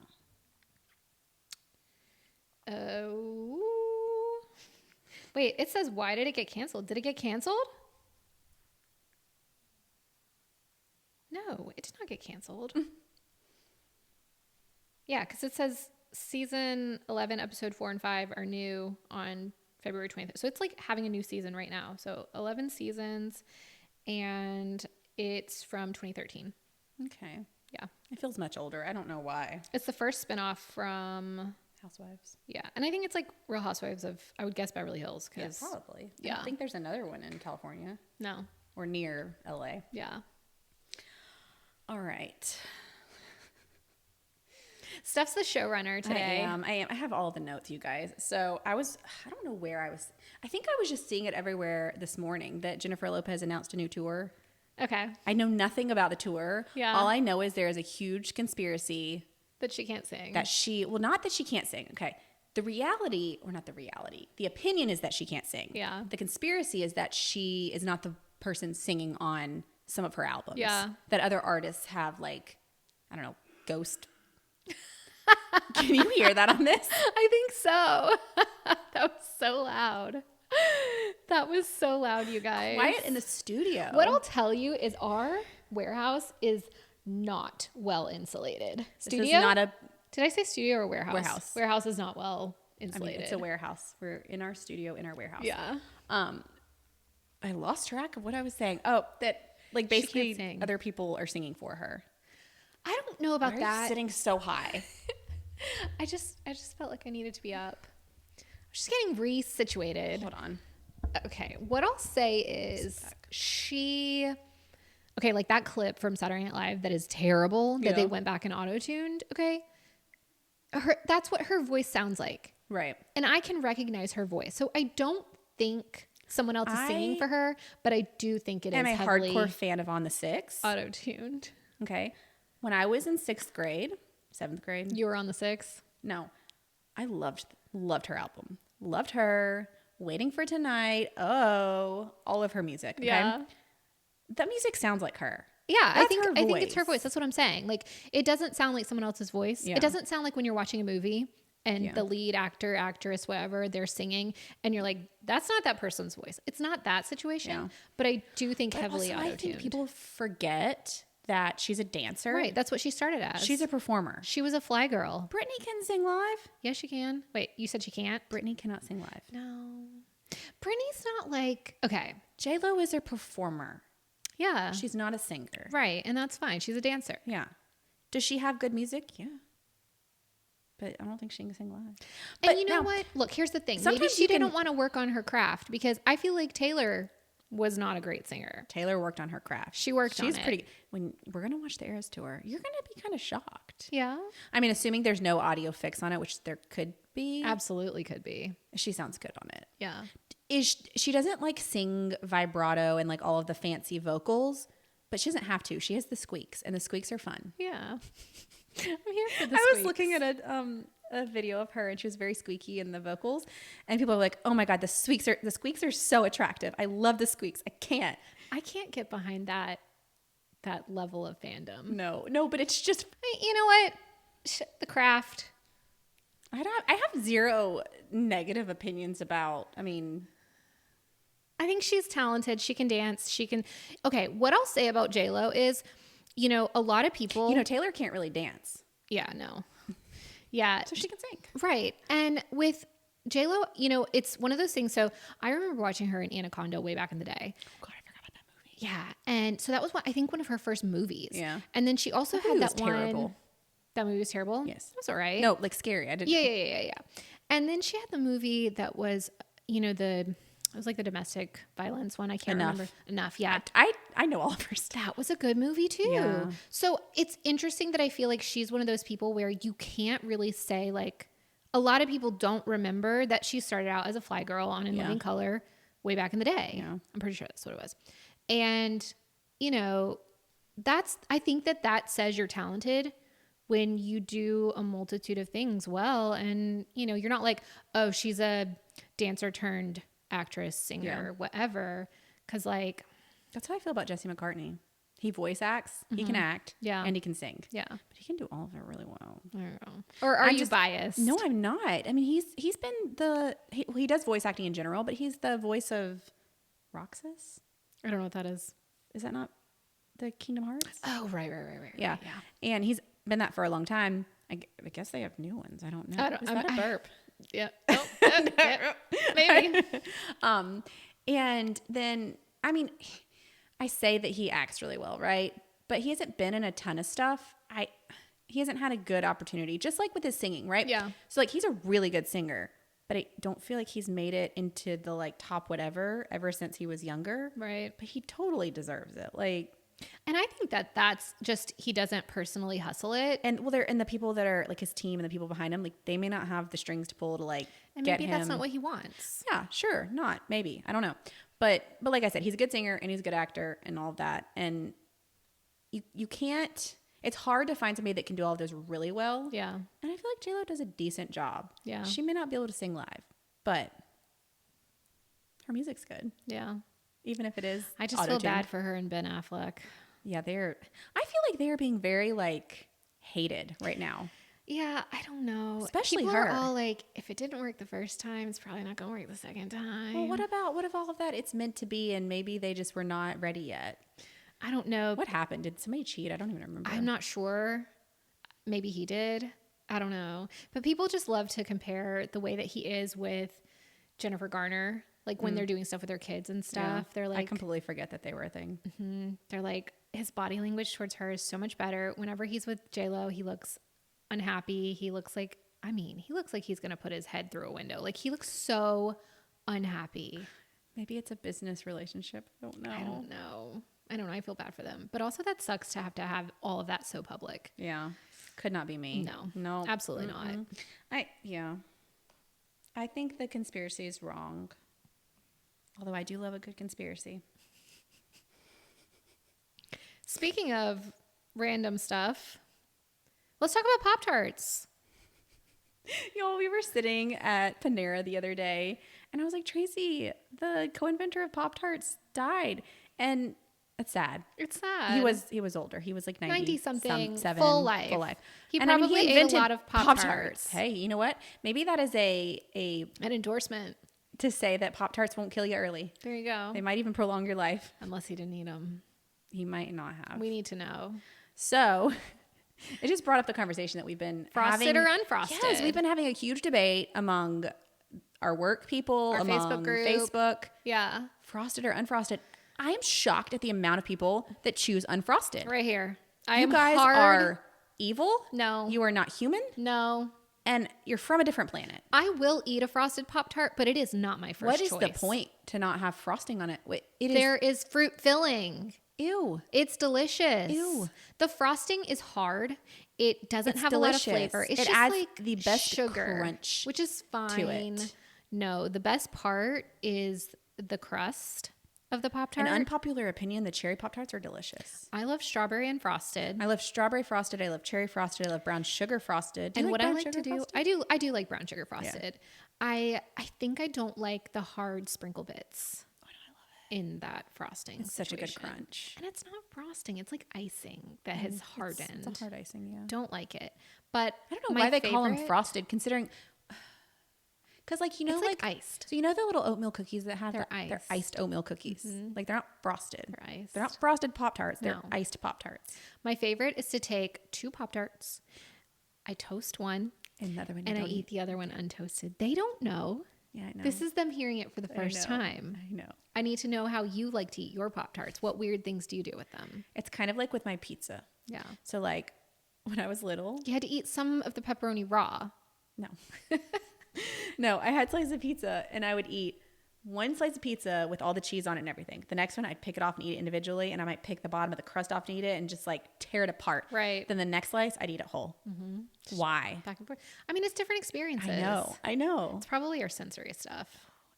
Oh. Wait, it says, why did it get canceled? Did it get canceled? No, it did not get canceled. Yeah, because it says season 11, episode 4 and 5 are new on February 20th. So it's like having a new season right now. So 11 seasons, and it's from 2013. Okay. Yeah. It feels much older. I don't know why. It's the first spinoff from Housewives. Yeah. And I think it's like Real Housewives of, I would guess, Beverly Hills. Yeah, 'Cause probably. I Yeah. don't think there's another one in California No. or near LA. Yeah. All right. Steph's the showrunner today. I am. I have all the notes, you guys. So I don't know where I was. I think I was just seeing it everywhere this morning that Jennifer Lopez announced a new tour. Okay. I know nothing about the tour. Yeah. All I know is there is a huge conspiracy That she can't sing. that not that she can't sing. Okay. The opinion is that she can't sing. Yeah. The conspiracy is that she is not the person singing on some of her albums. Yeah. That other artists have, like, I don't know, ghost. Can you hear that on this? I think so. That was so loud. That was so loud, you guys. Quiet in the studio. What I'll tell you is our warehouse is not well insulated. This is not a. Did I say studio or warehouse? Warehouse. Warehouse is not well I mean, insulated. it's a warehouse. We're in our studio in our warehouse. Yeah. I lost track of what I was saying. Oh, that like She can't basically sing. other people are singing for her. I don't know about Why are you that. sitting so high? I just felt like I needed to be up. I was just getting resituated. Hold on. Okay, what I'll say is like that clip from Saturday Night Live that is terrible that they went back and auto-tuned, okay? That's what her voice sounds like. Right. And I can recognize her voice. So I don't think someone else is singing for her, but I do think it is I'm a heavily hardcore fan of On the Six. auto-tuned. Okay. When I was in 6th grade, 7th grade. You were on the 6? No. I loved her album. Loved her. Waiting for Tonight. Oh, all of her music. Okay? Yeah. That music sounds like her. Yeah, I think it's her voice. voice. That's what I'm saying. Like, it doesn't sound like someone else's voice. Yeah. It doesn't sound like when you're watching a movie and the lead actor, actress, whatever, they're singing and you're like, that's not that person's voice. It's not that situation. Yeah. But I do think heavily Also, I auto-tuned. think people forget that she's a dancer. Right. That's what she started as. She's a performer. She was a fly girl. Britney can sing live. Yes, she can. Wait, you said she can't? Britney cannot sing live. No. Brittany's not like, okay. JLO is a performer. Yeah. She's not a singer. Right. And that's fine. She's a dancer. Yeah. Does she have good music? Yeah. But I don't think she can sing live. And But you know now, what? Look, here's the thing. Maybe sometimes she you didn't can- want to work on her craft because I feel like Taylor was not a great singer. Taylor worked on her craft. She worked on She's it. pretty. When we're gonna watch the Eras tour, you're gonna be kind of shocked. Yeah. I mean, assuming there's no audio fix on it, which there could be. Absolutely could be. She sounds good on it. Yeah. She doesn't like sing vibrato and like all of the fancy vocals, but she doesn't have to. She has the squeaks, and the squeaks are fun. Yeah. I'm here for the I was squeaks. looking at a video of her, and she was very squeaky in the vocals, and people are like, "Oh my god, the squeaks are so attractive. I love the squeaks. I can't get behind that level of fandom. No, but it's just You know what? The craft. I have zero negative opinions about. I mean, I think she's talented. She can dance. Okay, what I'll say about JLo is, a lot of people. Taylor can't really dance, Yeah, no. Yeah. so she can sing. Right. And with JLo, it's one of those things. So I remember watching her in Anaconda way back in the day. Oh god, I forgot about that movie. Yeah. And so that was one of her first movies. Yeah. And then she also That had movie that was one. terrible. That movie was terrible? Yes. It was all right. No, like scary. I didn't. Yeah. And then she had the movie that was, it was like the domestic violence one. I can't remember. Enough. Yeah. I know all of her stuff. That was a good movie too. Yeah. So it's interesting that I feel like she's one of those people where you can't really say like, a lot of people don't remember that she started out as a fly girl on In Living Color way back in the day. Yeah. I'm pretty sure that's what it was. And, I think that says you're talented when you do a multitude of things well. And, you're not like, oh, she's a dancer turned actress, singer, whatever. Cause like, That's how I feel about Jesse McCartney. He voice acts, he can act, and he can sing. yeah. But he can do all of it really well. I don't know. Or are you biased? No, I'm not. I mean, he's been he does voice acting in general, but he's the voice of Roxas. I don't know what that is. Is that not the Kingdom Hearts? Oh, right. Yeah. And he's been that for a long time. I guess they have new ones. I don't know. Is that a burp? Yeah. Oh, yeah, maybe. And then, I mean, I say that he acts really well, right? But he hasn't been in a ton of stuff. he hasn't had a good opportunity, just like with his singing, right? Yeah. So like he's a really good singer, but I don't feel like he's made it into the like top whatever ever since he was younger. Right. But he totally deserves it. Like, And I think that that's just, he doesn't personally hustle it. and well, and the people that are like his team and the people behind him, like they may not have the strings to pull to like And get maybe him. that's not what he wants. Yeah, sure, not maybe, I don't know, but like I said, he's a good singer and he's a good actor and all of that, and you can't. It's hard to find somebody that can do all of those really well. Yeah. And I feel like JLo does a decent job. Yeah. She may not be able to sing live, but her music's good. Yeah. Even if it is I just feel bad for her and Ben Affleck. Yeah, I feel like they're being very like hated right now. Yeah, I don't know. Especially People her. are all like, if it didn't work the first time, it's probably not going to work the second time. Well, what if all of that it's meant to be and maybe they just were not ready yet? I don't know. What happened? Did somebody cheat? I don't even remember. I'm not sure. Maybe he did. I don't know. But people just love to compare the way that he is with Jennifer Garner. Like when they're doing stuff with their kids and stuff, Yeah. they're like, I completely forget that they were a thing. they're like, his body language towards her is so much better. Whenever he's with JLo, he looks unhappy. He looks like he's going to put his head through a window. Like he looks so unhappy. Maybe it's a business relationship. I don't know. I don't know. I feel bad for them. But also that sucks to have all of that so public. Yeah. Could not be me. No. Absolutely not. I think the conspiracy is wrong. Although I do love a good conspiracy. Speaking of random stuff, let's talk about Pop-Tarts. Y'all, we were sitting at Panera the other day, and I was like, Tracy, the co-inventor of Pop-Tarts died. And it's sad. It's sad. He was older. He was like 90 something, seven, full life. And He I mean, probably ate a invented lot of Pop-Tarts. Hey, you know what? Maybe that is an endorsement to say that Pop-Tarts won't kill you early. There you go. They might even prolong your life. Unless he didn't eat them. He might not have. We need to know. So it just brought up the conversation that we've been frosted having. or unfrosted. Yes, we've been having a huge debate among our work people, among Facebook group. Facebook. Yeah. Frosted or unfrosted. I am shocked at the amount of people that choose unfrosted. Right here. You guys are evil. No. You are not human. No. And you're from a different planet. I will eat a frosted Pop-Tart, but it is not my first choice. What is the point to not have frosting on it? There is fruit filling. Ew. It's delicious. Ew. The frosting is hard. It doesn't have delicious. A lot of flavor. It just adds like the best sugar, crunch, which is fine. to it. No, the best part is the crust of the Pop-Tart. An unpopular opinion, the cherry Pop-Tarts are delicious. I love strawberry and frosted. I love strawberry frosted. I love cherry frosted. I love brown sugar frosted. And what I like to do, I do like brown sugar frosted. Yeah. I think I don't like the hard sprinkle bits. Oh, no, I love it. In that frosting. It's such a good crunch. And it's not frosting. It's like icing that has hardened. It's a hard icing, yeah. Don't like it. But I don't know why they call them frosted, considering... Because, like, you know, it's like iced. So, you know the little oatmeal cookies that have... They're iced. They're iced oatmeal cookies. Mm-hmm. Like, they're not frosted. They're iced. They're not frosted Pop-Tarts. They're iced Pop-Tarts. My favorite is to take 2 Pop-Tarts. I toast one. And the other one and I eat the other one untoasted. They don't know. Yeah, I know. This is them hearing it for the first time. I know. I need to know how you like to eat your Pop-Tarts. What weird things do you do with them? It's kind of like with my pizza. Yeah. So, like, when I was little... You had to eat some of the pepperoni raw. No. No, I had slices of pizza, and I would eat one slice of pizza with all the cheese on it and everything. The next one, I'd pick it off and eat it individually, and I might pick the bottom of the crust off and eat it and just, like, tear it apart. Right. Then the next slice, I'd eat it whole. Mm-hmm. Why? Back and forth. I mean, it's different experiences. I know. It's probably our sensory stuff.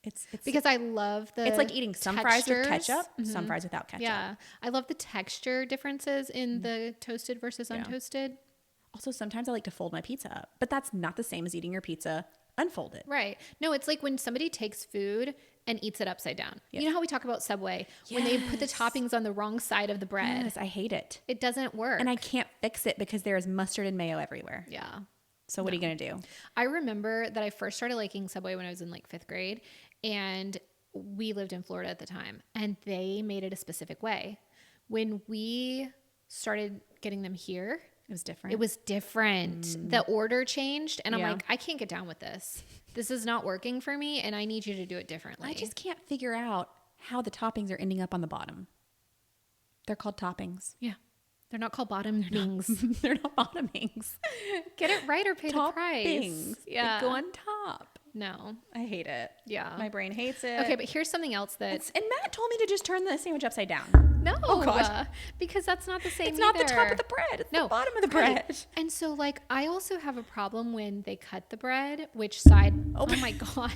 It's because I love the It's like eating some fries with ketchup, some fries without ketchup. Yeah. I love the texture differences in the toasted versus untoasted. Also, sometimes I like to fold my pizza up, but that's not the same as eating your pizza unfolded. Right. No, it's like when somebody takes food and eats it upside down. Yes. You know how we talk about Subway? When they put the toppings on the wrong side of the bread. Yes, I hate it. It doesn't work. And I can't fix it because there is mustard and mayo everywhere. Yeah. So what are you going to do? I remember that I first started liking Subway when I was in like 5th grade, and we lived in Florida at the time, and they made it a specific way. When we started getting them here, it was different. It was different. The order changed, and I'm like, I can't get down with this. This is not working for me, and I need you to do it differently. I just can't figure out how the toppings are ending up on the bottom. They're called toppings. Yeah. They're not called bottomings. They're not bottomings. Get it right or pay the price. Toppings. Yeah. They go on top. No. I hate it. Yeah. My brain hates it. Okay, but here's something else that... And Matt told me to just turn the sandwich upside down. No. Oh, God. Because that's not the same It's not the top either. of the bread. It's No, the bottom of the right. bread. And so, like, I also have a problem when they cut the bread, which side... Oh my God.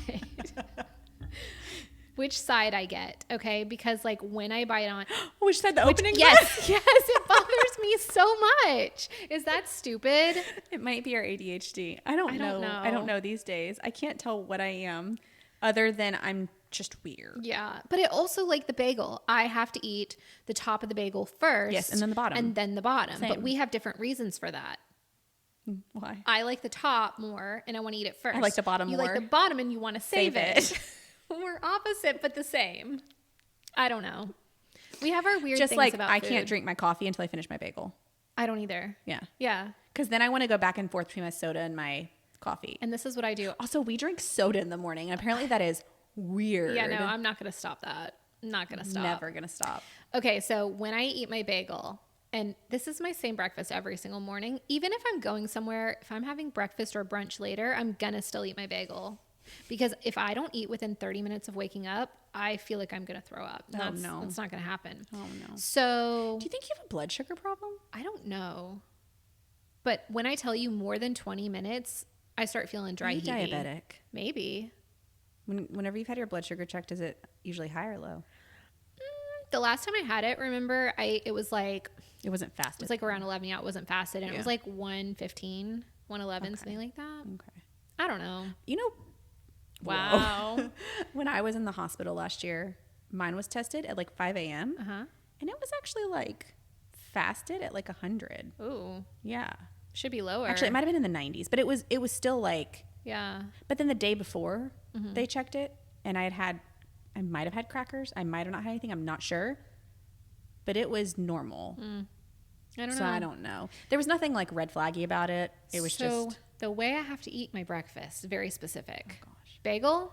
Which side I get, okay? Because, like, when I bite on... Which side, the opening Yes, yes, it bothers me so much. Is that stupid? It might be our ADHD. I don't know. I don't know these days. I can't tell what I am other than I'm just weird. Yeah. But it also, like the bagel, I have to eat the top of the bagel first. Yes, and then the bottom. And then the bottom. Same. But we have different reasons for that. Why? I like the top more and I want to eat it first. I like the bottom you more. You like the bottom and you want to save it. it. We're opposite but the same. I don't know. We have our weird Just things like about I food. can't drink my coffee until I finish my bagel. I don't either. Yeah. Yeah. Because then I want to go back and forth between my soda and my coffee. And this is what I do. Also, we drink soda in the morning, and apparently that is weird. Yeah, no, I'm not going to stop that. I'm not going to stop. Never going to stop. Okay, so when I eat my bagel, and this is my same breakfast every single morning, even if I'm going somewhere, if I'm having breakfast or brunch later, I'm going to still eat my bagel. Because if I don't eat within 30 minutes of waking up, I feel like I'm going to throw up. Oh, no. That's not going to happen. Oh, no. So... Do you think you have a blood sugar problem? I don't know. But when I tell you more than 20 minutes, I start feeling dry, Are you heavy. diabetic? Maybe. Whenever you've had your blood sugar checked, is it usually high or low? The last time I had it, remember, it was like... It wasn't fasted. It was like around 11. Yeah, it wasn't fasted. And Yeah. it was like 115, 111, something like that. Okay. I don't know. You know... Wow. Whoa. When I was in the hospital last year, mine was tested at like 5 a.m. Uh-huh. And it was actually like fasted at like 100. Ooh. Yeah. Should be lower. Actually, it might have been in the 90s, but it was still like... Yeah. But then the day before they checked it, and I might have had crackers. I might have not had anything. I'm not sure. But it was normal. I don't So know. I don't know. There was nothing like red flaggy about it. It was just... the way I have to eat my breakfast, very specific. Oh, gosh. Bagel,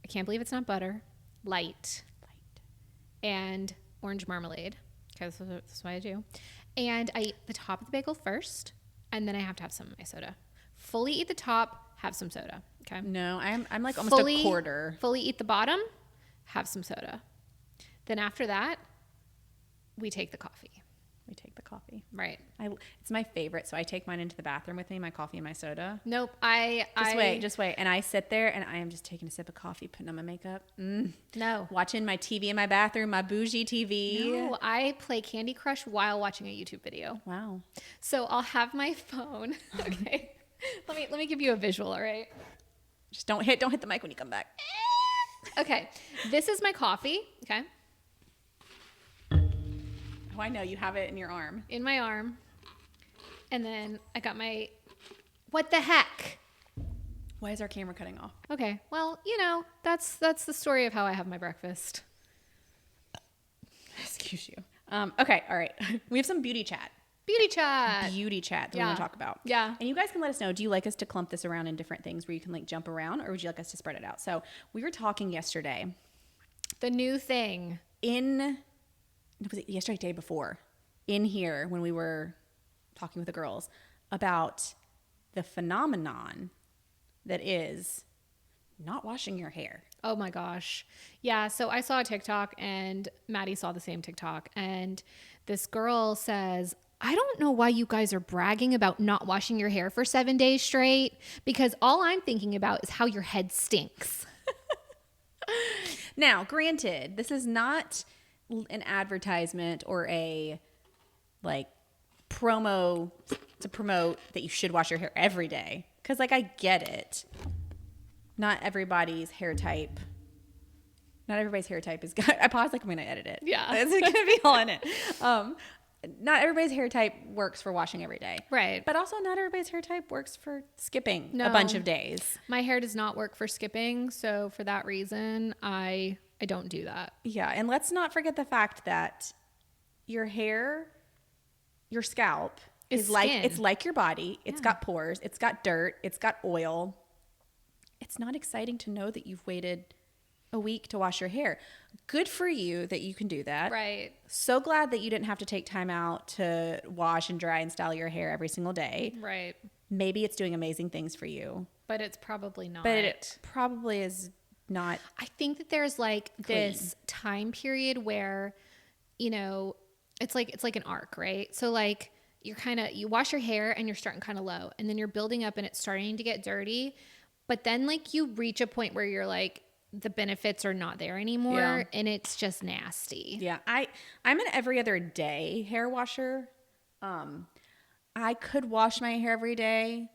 I can't believe it's not butter. Light. And orange marmalade. Okay, that's what I do. And I eat the top of the bagel first, and then I have to have some of my soda. Fully eat the top, have some soda. Okay. No, I'm like almost a quarter. Fully eat the bottom, have some soda. Then after that, we take the coffee. We take the coffee. Right. It's my favorite. So I take mine into the bathroom with me, my coffee and my soda. Nope. Just wait. And I sit there and I am just taking a sip of coffee, putting on my makeup. No. Watching my TV in my bathroom, my bougie TV. No, I play Candy Crush while watching a YouTube video. Wow. So I'll have my phone. Okay. Let me give you a visual, all right? Just don't hit the mic when you come back. Okay. This is my coffee, okay? Oh, I know. You have it in your arm. In my arm. And then I got my... What the heck? Why is our camera cutting off? Okay. Well, that's the story of how I have my breakfast. Excuse you. Okay. All right. We have some beauty chat. Beauty chat. That we want to talk about. Yeah. And you guys can let us know, do you like us to clump this around in different things where you can like jump around, or would you like us to spread it out? So we were talking yesterday. The new thing. Was it yesterday, day before, in here when we were talking with the girls about the phenomenon that is not washing your hair. Oh my gosh. Yeah. So I saw a TikTok and Maddie saw the same TikTok, and this girl says, I don't know why you guys are bragging about not washing your hair for 7 days straight, because all I'm thinking about is how your head stinks. Now, granted, this is not an advertisement or a like promo to promote that you should wash your hair every day. Because like I get it. Not everybody's hair type is good. I paused like I'm going to edit it. Yeah. It's going to be all in it. Not everybody's hair type works for washing every day. Right. But also not everybody's hair type works for skipping No. a bunch of days. My hair does not work for skipping. So for that reason, I don't do that. Yeah. And let's not forget the fact that your hair, your scalp It's it's skin. like your body. It's got pores. It's got dirt. It's got oil. It's not exciting to know that you've waited a week to wash your hair. Good for you that you can do that. Right. So glad that you didn't have to take time out to wash and dry and style your hair every single day. Right. Maybe it's doing amazing things for you. But it's probably not. But it probably is not. I think that there's like this time period where, you know, it's like an arc, right? So like you wash your hair and you're starting kind of low, and then you're building up and it's starting to get dirty. But then like you reach a point where you're like, the benefits are not there anymore, and it's just nasty. Yeah. I'm an every other day hair washer. I could wash my hair every day.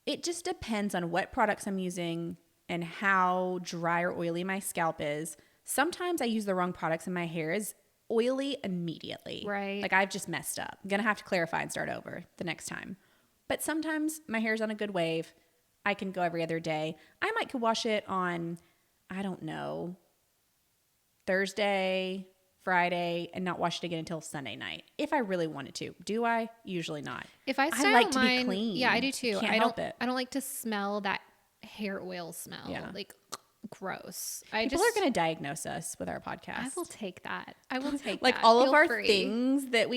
It just depends on what products I'm using and how dry or oily my scalp is. Sometimes I use the wrong products and my hair is oily immediately. Right. Like I've just messed up. I'm going to have to clarify and start over the next time. But sometimes my hair's on a good wave. I can go every other day. I might could wash it on, I don't know, Thursday, Friday, and not wash it again until Sunday night. If I really wanted to. Do I? Usually not. If I style like mine, to be clean. yeah, I do too. Can't help it. I don't like to smell that hair oil smell. Yeah. Like gross. People are going to diagnose us with our podcast. I will take that. I will take like that. all Feel of our free. things that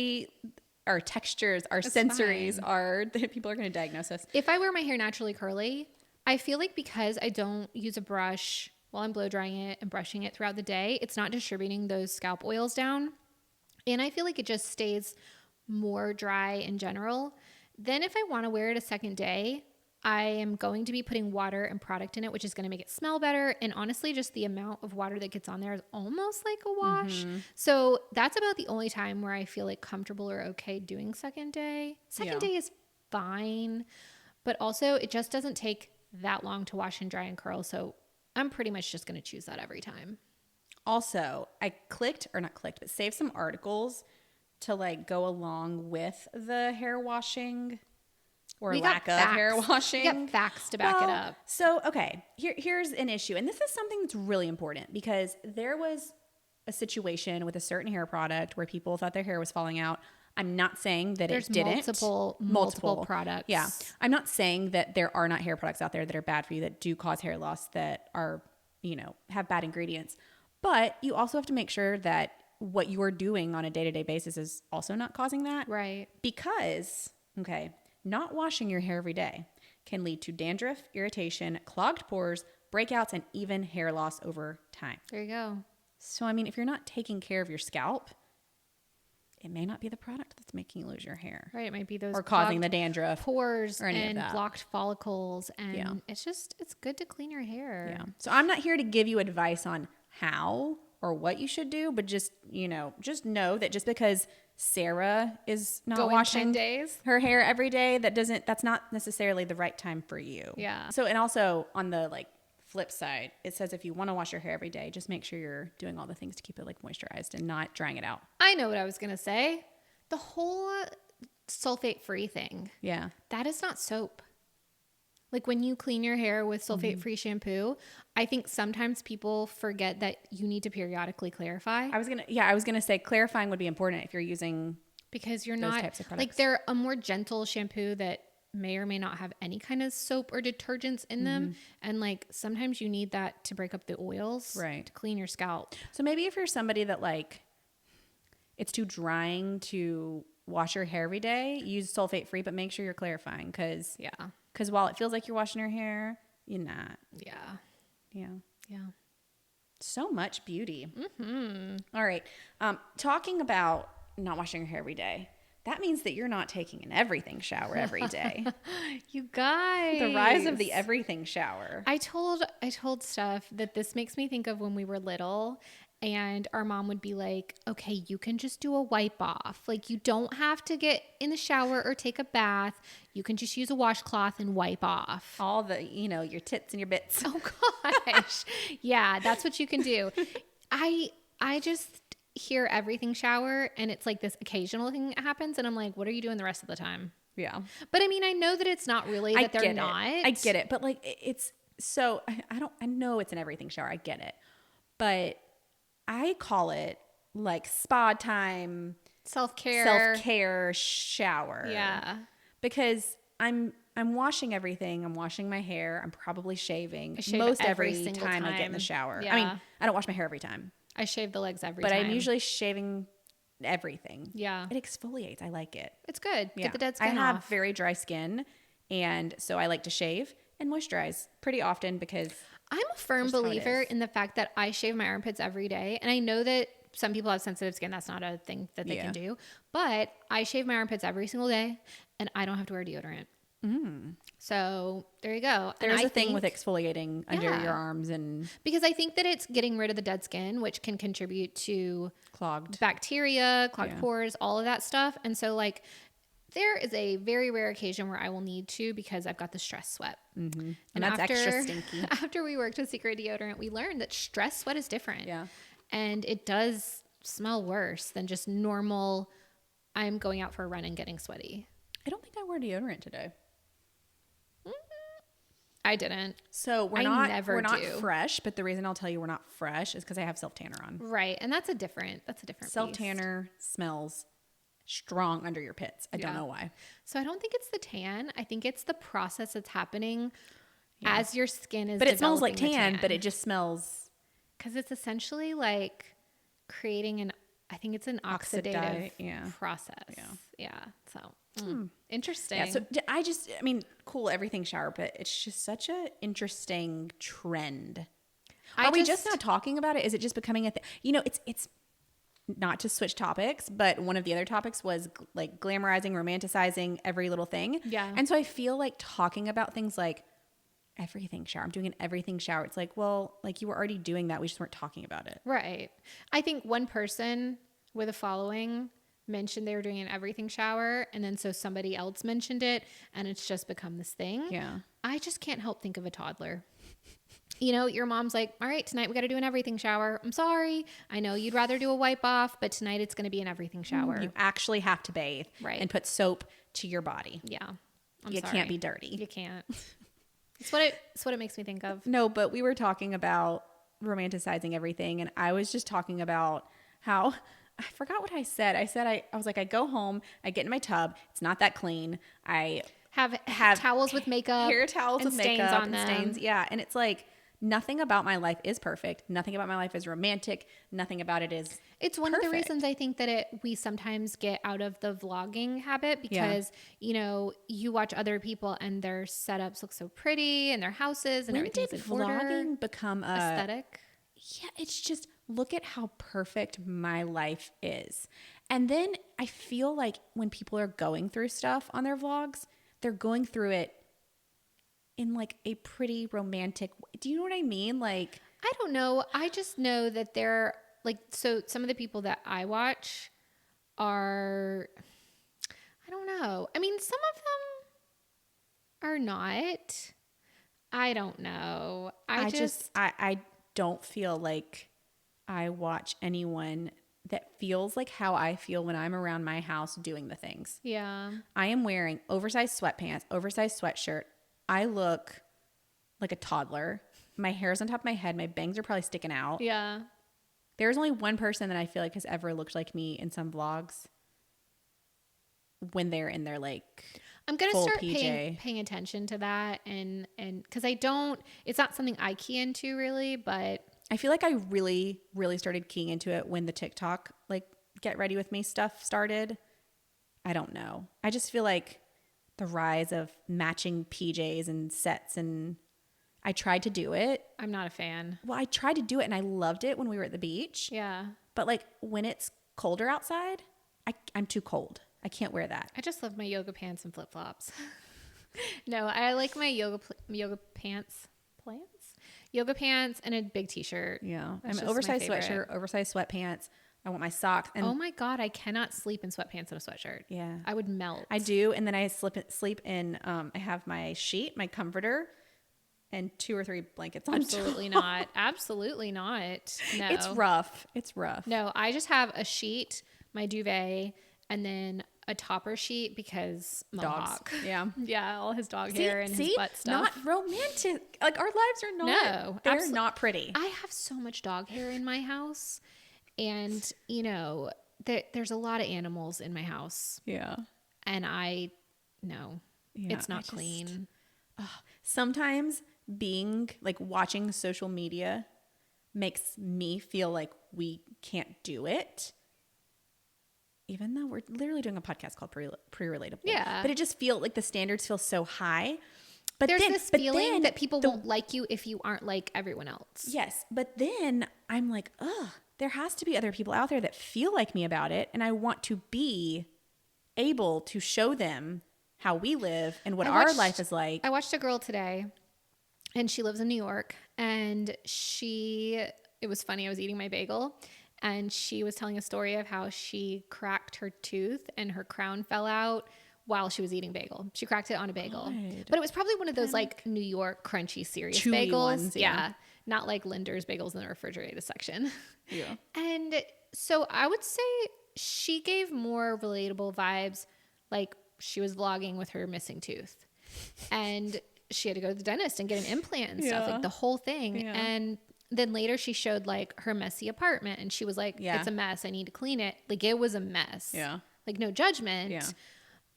our textures, our sensories are that people are going to diagnose us. If I wear my hair naturally curly, I feel like because I don't use a brush while I'm blow drying it and brushing it throughout the day, it's not distributing those scalp oils down. And I feel like it just stays more dry in general. Then if I want to wear it a second day, I am going to be putting water and product in it, which is going to make it smell better. And honestly, just the amount of water that gets on there is almost like a wash. Mm-hmm. So that's about the only time where I feel like comfortable or okay doing second day. Second day is fine, but also it just doesn't take that long to wash and dry and curl. So I'm pretty much just going to choose that every time. Also, I saved some articles to like go along with the hair washing or lack of hair washing. We got facts to back it up. So, okay, here's an issue. And this is something that's really important because there was a situation with a certain hair product where people thought their hair was falling out. I'm not saying that it didn't. Multiple products. Yeah. I'm not saying that there are not hair products out there that are bad for you, that do cause hair loss, that are, have bad ingredients. But you also have to make sure that what you are doing on a day-to-day basis is also not causing that. Right. Because, not washing your hair every day can lead to dandruff, irritation, clogged pores, breakouts, and even hair loss over time. There you go. So, if you're not taking care of your scalp, it may not be the product that's making you lose your hair. Right. It might be those or causing the dandruff, pores, or any and of that. blocked follicles. And it's good to clean your hair. Yeah. So I'm not here to give you advice on how or what you should do, but just know that just because Sarah is not washing 10 days her hair every day, that's not necessarily the right time for you. Yeah. So, and also on the flip side, it says if you want to wash your hair every day, just make sure you're doing all the things to keep it moisturized and not drying it out. I know what I was going to say. The whole sulfate-free thing. Yeah. That is not soap. Like when you clean your hair with sulfate-free shampoo, I think sometimes people forget that you need to periodically clarify. I was going to say clarifying would be important if you're using because you're those not types of products. like they're a more gentle shampoo that may or may not have any kind of soap or detergents in them. And sometimes you need that to break up the oils to clean your scalp. So maybe if you're somebody that it's too drying to wash your hair every day, use sulfate free, but make sure you're clarifying because while it feels like you're washing your hair, you're not. Yeah. So much beauty. All right. Talking about not washing your hair every day, that means that you're not taking an everything shower every day. You guys. The rise of the everything shower. I told Steph that this makes me think of when we were little and our mom would be like, okay, you can just do a wipe off. Like you don't have to get in the shower or take a bath. You can just use a washcloth and wipe off. All the, your tits and your bits. Oh gosh. Yeah, that's what you can do. I just hear everything shower and it's like this occasional thing that happens and I'm like, what are you doing the rest of the time? Yeah. But I know that it's not really that they're not. I get it. But it's so I know it's an everything shower. I get it. But I call it spa time, self-care shower. Yeah. Because I'm I'm washing everything. I'm washing my hair. I'm probably shaving I shave most every every single time I get in the time. shower. Yeah. I mean, I don't wash my hair every time, I shave the legs every but time. I'm usually shaving everything. Yeah. It exfoliates. I like it. It's good. Yeah. Get the dead I skin have off. very dry skin, and so I like to shave and moisturize pretty often because I'm a firm just how it believer is. in the fact that I shave my armpits every day. And I know that some people have sensitive skin. That's not a thing that they Yeah. can do. But I shave my armpits every single day and I don't have to wear deodorant. So there you go. there's and a thing with exfoliating under Yeah. your arms and because I think that it's getting rid of the dead skin, which can contribute to clogged. bacteria, clogged Yeah. pores, all of that stuff. And so, like, there is a very rare occasion where I will need to because I've got the stress sweat. Mm-hmm. And that's extra stinky. After we worked with Secret Deodorant, we learned that stress sweat is different. Yeah. And it does smell worse than just normal, I'm going out for a run and getting sweaty. I don't think I wore deodorant today. I didn't. So we're I not never not do. fresh, but the reason I'll tell you we're not fresh is because I have self tanner on. Right. And that's a different Self beast. tanner smells strong under your pits. I don't Yeah. know why. So I don't think it's the tan. I think it's the process that's happening as your skin is But it smells like developing the tan, but it just smells because it's essentially like creating I think it's an oxidative process. Yeah. So interesting. yeah. So I mean, cool everything shower, but it's just such a interesting trend. Are we just not talking about it? Is it just becoming a thing? You know, it's not to switch topics, but one of the other topics was like glamorizing, romanticizing every little thing. Yeah. And so I feel like talking about things like everything shower. I'm doing an everything shower. It's like, well, like you were already doing that. We just weren't talking about it. Right. I think one person with a following mentioned they were doing an everything shower, and then so somebody else mentioned it, and it's just become this thing. Yeah. I just can't help think of a toddler. You know, your mom's like, all right, tonight we got to do an everything shower. I'm sorry. I know you'd rather do a wipe off, but tonight it's going to be an everything shower. You actually have to bathe and put soap to your body. Yeah. You can't be dirty. You can't. It's what it makes me think of. No, but we were talking about romanticizing everything, and I was just talking about how I forgot what I said. I was like, I go home, I get in my tub, it's not that clean. I have towels with makeup, hair towels and with stains makeup on and them. stains. Yeah, and it's like nothing about my life is perfect. Nothing about my life is romantic. Nothing about it is It's one perfect. of the reasons I think that we sometimes get out of the vlogging habit because, you know, you watch other people and their setups look so pretty and their houses and When everything's did in order. vlogging become Aesthetic? Yeah, it's just look at how perfect my life is. And then I feel like when people are going through stuff on their vlogs, they're going through it in like a pretty romantic way. Do you know what I mean? Like, I don't know. I just know that they're like, so some of the people that I watch are, I don't know. I mean, some of them are not. I don't know. I don't feel like I watch anyone that feels like how I feel when I'm around my house doing the things. Yeah. I am wearing oversized sweatpants, oversized sweatshirt. I look like a toddler. My hair's on top of my head. My bangs are probably sticking out. Yeah. There's only one person that I feel like has ever looked like me in some vlogs when they're in their like I'm going to full start PJ. paying attention to that and cuz it's not something I key into really, but I feel like I really, really started keying into it when the TikTok like get ready with me stuff started. I don't know. I just feel like the rise of matching PJs and sets, and I tried to do it. I'm not a fan. Well, I tried to do it and I loved it when we were at the beach. Yeah. But like when it's colder outside, I'm too cold. I can't wear that. I just love my yoga pants and flip-flops. No, I like my yoga pants. Yoga pants and a big t-shirt. Yeah. That's I'm an just my oversized favorite. sweatshirt, oversized sweatpants. I want my socks. And Oh my God, I cannot sleep in sweatpants and a sweatshirt. yeah. I would melt. I do. And then I sleep in, I have my sheet, my comforter, and 2 or 3 blankets on Absolutely top. not. Absolutely not. No. It's rough. It's rough. No, I just have a sheet, my duvet, and then a topper sheet because Mohawk. Dogs. Yeah. Yeah, all his dog hair and his butt stuff. Not romantic. Like our lives are not. No, they're not pretty. I have so much dog hair in my house, and you know, there's a lot of animals in my house, Yeah. and I no, Yeah, it's not clean. Sometimes being like watching social media makes me feel like we can't do it. Even though we're literally doing a podcast called Pre-Relatable. Yeah. But it just feels like the standards feel so high. But There's then, this but feeling then that people won't like you if you aren't like everyone else. Yes. But then I'm like, there has to be other people out there that feel like me about it. And I want to be able to show them how we live and what our life is like. I watched a girl today, and she lives in New York, and it was funny. I was eating my bagel, and she was telling a story of how she cracked her tooth and her crown fell out while she was eating bagel. She cracked it on a bagel. God. But it was probably one of those like New York crunchy serious Chewy bagels. ones, yeah. Not like Linder's bagels in the refrigerated section. Yeah. And so I would say she gave more relatable vibes, like she was vlogging with her missing tooth. And she had to go to the dentist and get an implant and stuff, like the whole thing. Yeah. And then later she showed like her messy apartment, and she was like, it's a mess. I need to clean it. Like it was a mess. Yeah. Like no judgment. Yeah.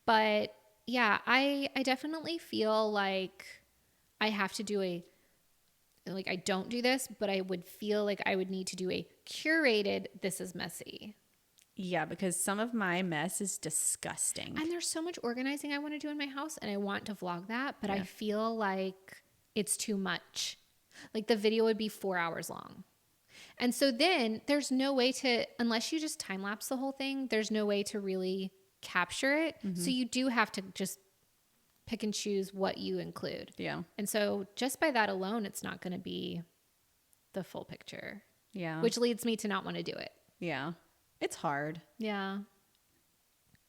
But yeah, I definitely feel like I have to do I don't do this, but I would feel like I would need to do a curated, this is messy. Yeah, because some of my mess is disgusting. And there's so much organizing I want to do in my house, and I want to vlog that, but I feel like it's too much. Like the video would be 4 hours long. And so then there's no way to, unless you just time lapse the whole thing, there's no way to really capture it. So you do have to just pick and choose what you include. Yeah. And so just by that alone, it's not going to be the full picture. Yeah. Which leads me to not want to do it. Yeah. It's hard. Yeah.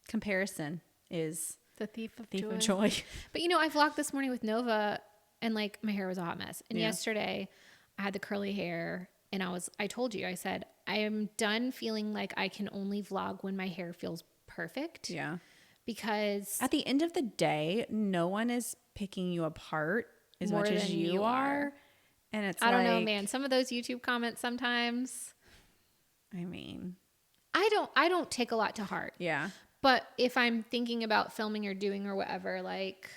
Comparison is The thief of joy. But I vlogged this morning with Nova, and like my hair was a hot mess. And yesterday I had the curly hair, and I told you, I said, I am done feeling like I can only vlog when my hair feels perfect. Yeah. Because at the end of the day, no one is picking you apart as much as you are. And it's I don't know, man. Some of those YouTube comments sometimes. I mean, I don't take a lot to heart. Yeah. But if I'm thinking about filming or doing or whatever, like,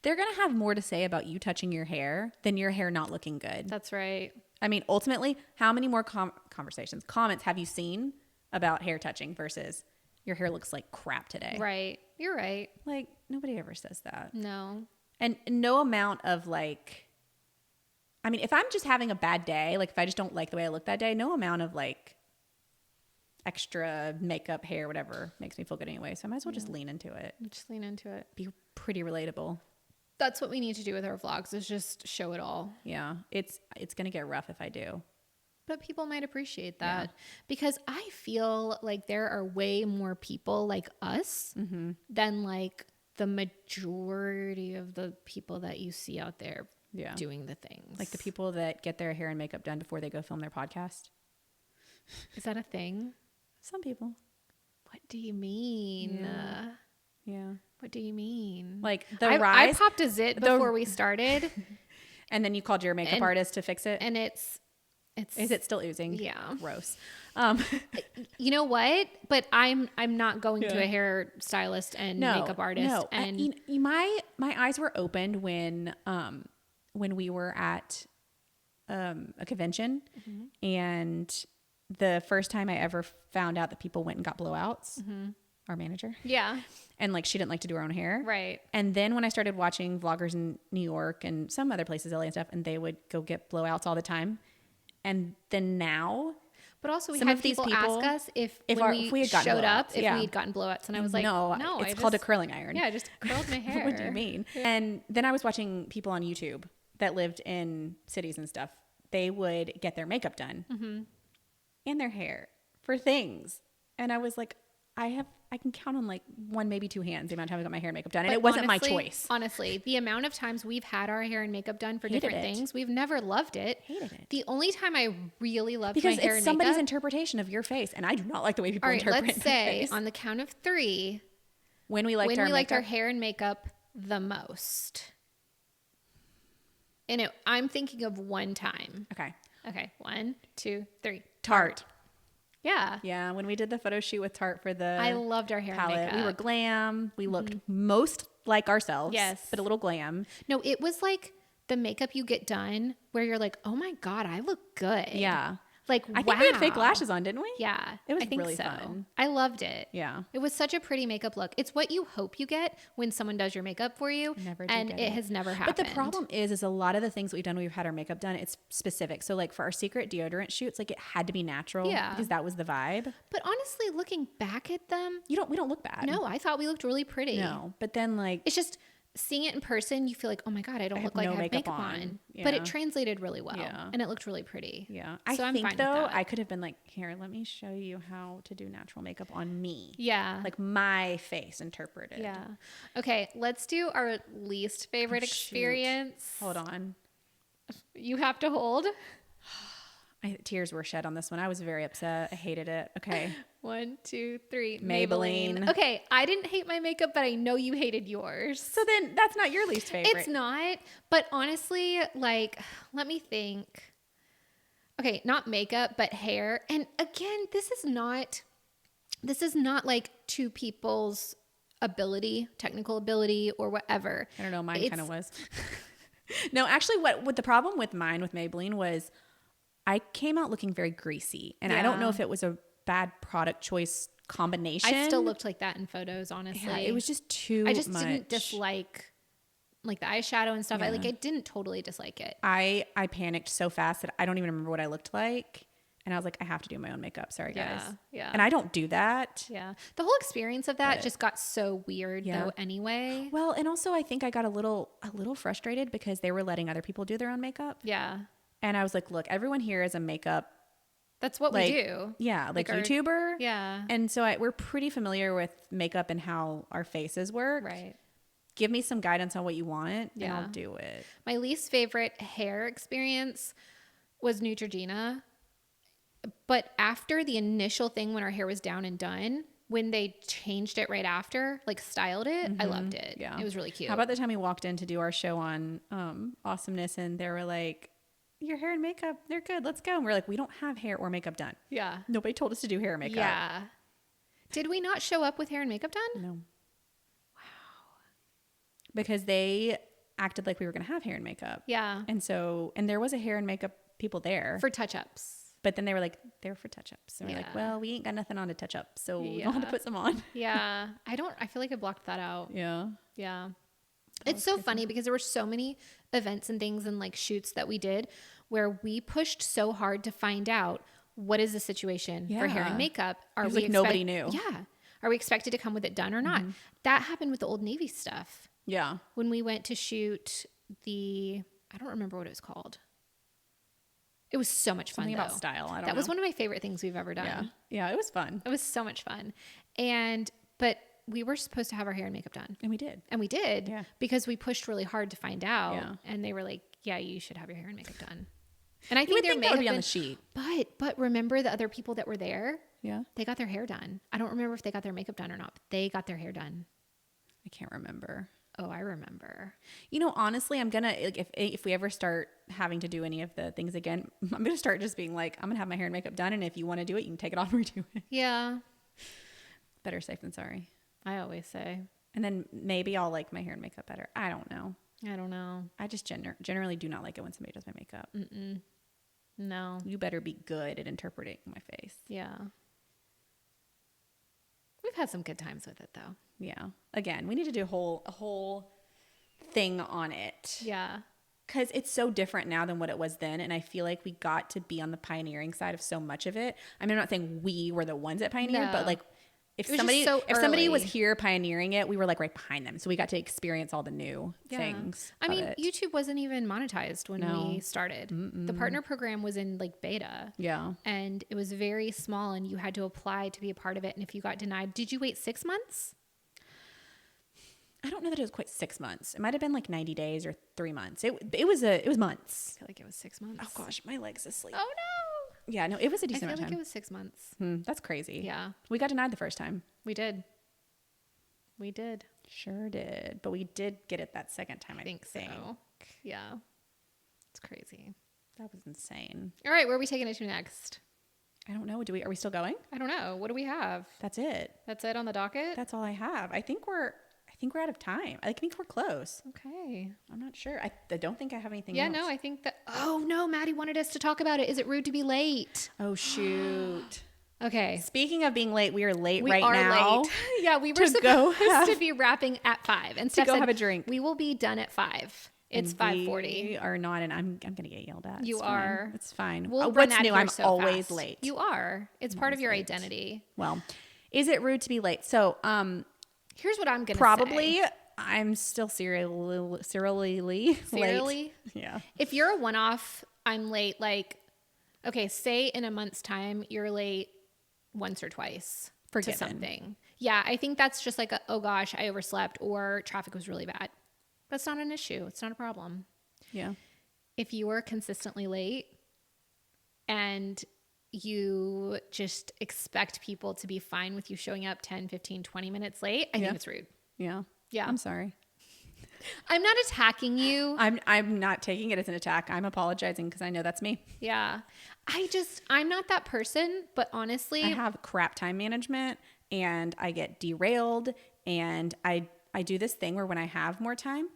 they're going to have more to say about you touching your hair than your hair not looking good. That's right. I mean, ultimately, how many more comments have you seen about hair touching versus your hair looks like crap today? Right. You're right. Like, nobody ever says that. No. And no amount of like, I mean, if I'm just having a bad day, like if I just don't like the way I look that day, no amount of like extra makeup, hair, whatever makes me feel good anyway. So I might as well just lean into it. Just lean into it. Be pretty relatable. That's what we need to do with our vlogs, is just show it all. Yeah. It's going to get rough if I do. But people might appreciate that because I feel like there are way more people like us than like the majority of the people that you see out there doing the things. Like the people that get their hair and makeup done before they go film their podcast. Is that a thing? Some people. What do you mean? Yeah. What do you mean? Like I popped a zit before we started. And then you called your makeup artist to fix it? And it's is it still oozing? Yeah. Gross. You know what? But I'm not going to a hair stylist and makeup artist. No. And my eyes were opened when we were at a convention, and the first time I ever found out that people went and got blowouts, our manager. Yeah. And like she didn't like to do her own hair. Right. And then when I started watching vloggers in New York and some other places, LA and stuff, and they would go get blowouts all the time. And then now, but also we some had of these people ask us if we had gotten showed up, blowouts, if we had gotten blowouts. And I was like, no, it's called a curling iron. Yeah, I just curled my hair. What do you mean? And then I was watching people on YouTube that lived in cities and stuff. They would get their makeup done and their hair for things. And I was like, I can count on like one, maybe two hands the amount of time I got my hair and makeup done. And it wasn't my choice. Honestly, the amount of times we've had our hair and makeup done for different things, we've never loved it. Hated it. The only time I really loved my hair and makeup. Because it's somebody's interpretation of your face. And I do not like the way people interpret let's say on the count of 3. When we liked our hair and makeup the most. And I'm thinking of one time. Okay. 1, 2, 3. Tarte. Yeah. Yeah. When we did the photo shoot with Tarte for the I loved our hair palette, and makeup. we were glam. We looked most like ourselves. Yes. But a little glam. No, it was like the makeup you get done where you're like, oh my God, I look good. Yeah. Like, I think we had fake lashes on, didn't we? Yeah. It was I think really so. fun. I loved it. Yeah. It was such a pretty makeup look. It's what you hope you get when someone does your makeup for you. Never do and get it has never happened. But the problem is a lot of the things we've done, we've had our makeup done, it's specific. So like for our secret deodorant shoots, like it had to be natural. Yeah. Because that was the vibe. But honestly, looking back at them, We don't look bad. no, I thought we looked really pretty. No. But then like, It's just seeing it in person, you feel like, oh my God, I don't look like no I have makeup makeup on. on. Yeah. But it translated really well. Yeah. And it looked really pretty. yeah. So I I'm think fine with though, that. I could have been like, here, let me show you how to do natural makeup on me. Yeah. Like my face interpreted. Yeah. Okay, let's do our least favorite shoot. experience. Hold on. You have to hold. Tears were shed on this one. I was very upset. I hated it. Okay. 1, 2, 3. Maybelline. Okay, I didn't hate my makeup, but I know you hated yours. So then that's not your least favorite. It's not, but honestly, like, let me think. Okay, not makeup, but hair. And again, this is not like two people's ability, technical ability or whatever. I don't know. Mine kind of was. No, actually what the problem with mine with Maybelline was I came out looking very greasy. And I don't know Yeah. if it was a bad product choice combination. I still looked like that in photos, honestly. Yeah, it was just too I just much. didn't dislike like the eyeshadow and stuff. Yeah. I didn't totally dislike it. I panicked so fast that I don't even remember what I looked like. And I was like, I have to do my own makeup. Sorry, guys. Yeah. And I don't do that. Yeah. The whole experience of that But- just got so weird Yeah. though anyway. Well, and also I think I got a little frustrated because they were letting other people do their own makeup. Yeah. And I was like, look, everyone here is a makeup. That's what Like, we do. Yeah, like Like our- YouTuber. Yeah. And so we're pretty familiar with makeup and how our faces work. Right. Give me some guidance on what you want and Yeah. I'll do it. My least favorite hair experience was Neutrogena. But after the initial thing when our hair was down and done, when they changed it right after, like styled it, I loved it. Yeah. It was really cute. How about the time we walked in to do our show on awesomeness and they were like, your hair and makeup, they're good. Let's go. And we're like, we don't have hair or makeup done. Yeah. Nobody told us to do hair and makeup. Yeah. Did we not show up with hair and makeup done? No. Wow. Because they acted like we were going to have hair and makeup. Yeah. And there was a hair and makeup people there. For touch-ups. But then they were like, they're for touch-ups. And we're Yeah. like, well, we ain't got nothing on to touch up. So we don't have to Yeah. put some on. Yeah. I feel like I blocked that out. Yeah. Yeah. It's so funny because there were so many events and things and like shoots that we did where we pushed so hard to find out what is the situation for hair Yeah. and makeup. It was like nobody knew. Yeah. Are we expected to come with it done or not? That happened with the Old Navy stuff. Yeah. When we went to shoot I don't remember what it was called. It was so much fun. Something though. about style. I don't know. That was one of my favorite things we've ever done. Yeah. Yeah. It was fun. It was so much fun. But we were supposed to have our hair and makeup done. And we did. And we did Yeah. because we pushed really hard to find out. Yeah. And they were like, yeah, you should have your hair and makeup done. And I You think would there think may that would have be on been, the sheet. but remember the other people that were there? Yeah. They got their hair done. I don't remember if they got their makeup done or not, but they got their hair done. I can't remember. Oh, I remember. You know, honestly, I'm gonna like if we ever start having to do any of the things again, I'm gonna start just being like, I'm gonna have my hair and makeup done, and if you want to do it, you can take it off or do it. Yeah. Better safe than sorry. I always say. And then maybe I'll like my hair and makeup better. I don't know. I don't know. I just generally do not like it when somebody does my makeup. No. You better be good at interpreting my face. Yeah. We've had some good times with it though. Yeah. Again, we need to do a whole thing on it. Yeah. Because it's so different now than what it was then. And I feel like we got to be on the pioneering side of so much of it. I mean, I'm not saying we were the ones that pioneered, No. but like if It was just so somebody was early. here pioneering it, we were like right behind them. So we got to experience all the new Yeah. things. I of mean, it. YouTube wasn't even monetized when No. we started. The partner program was in like beta. Yeah. And it was very small and you had to apply to be a part of it. And if you got denied, did you wait 6 months? I don't know that it was quite 6 months. It might have been like 90 days or 3 months. It was months. I feel like it was 6 months. Oh gosh, my leg's asleep. Oh no. Yeah, no, it was a I decent feel amount like of time. it was 6 months. That's crazy. Yeah. We got denied the first time. We did. We did. Sure did. But we did get it that second time, I I think so. Yeah. It's crazy. That was insane. All right. Where are we taking it to next? I don't know. Are we still going? I don't know. What do we have? That's it. That's it on the docket? That's all I have. I think we're think we're out of time. I think we're close. Okay. I'm not sure. I don't think I have anything Yeah, else. no, I think that. Oh, no, Maddie wanted us to talk about it. Is it rude to be late? Oh, shoot. Okay. Speaking of being late, we are late We right are now. late. Yeah, we were supposed to be wrapping at 5. And Steph go said, have a drink. We will be done at 5. It's 5:40. We are not, and I'm going to get yelled at. You It's are. Fine. It's fine. We'll run What's out of new? here I'm so always fast. late. You are. It's part of your identity. Well, is it rude to be late? So, here's what I'm going to say. probably I'm still serially late. Yeah. If you're a one-off, I'm late. Like, okay, say in a month's time, you're late once or twice Forgiven. to something. Yeah, I think that's just like, oh gosh, I overslept or traffic was really bad. That's not an issue. It's not a problem. Yeah. If you are consistently late and you just expect people to be fine with you showing up 10, 15, 20 minutes late, I think it's rude. Yeah. Yeah. I'm sorry. I'm not attacking you. I'm not taking it as an attack. I'm apologizing because I know that's me. Yeah. I'm not that person, but honestly, I have crap time management and I get derailed, and I do this thing where when I have more time,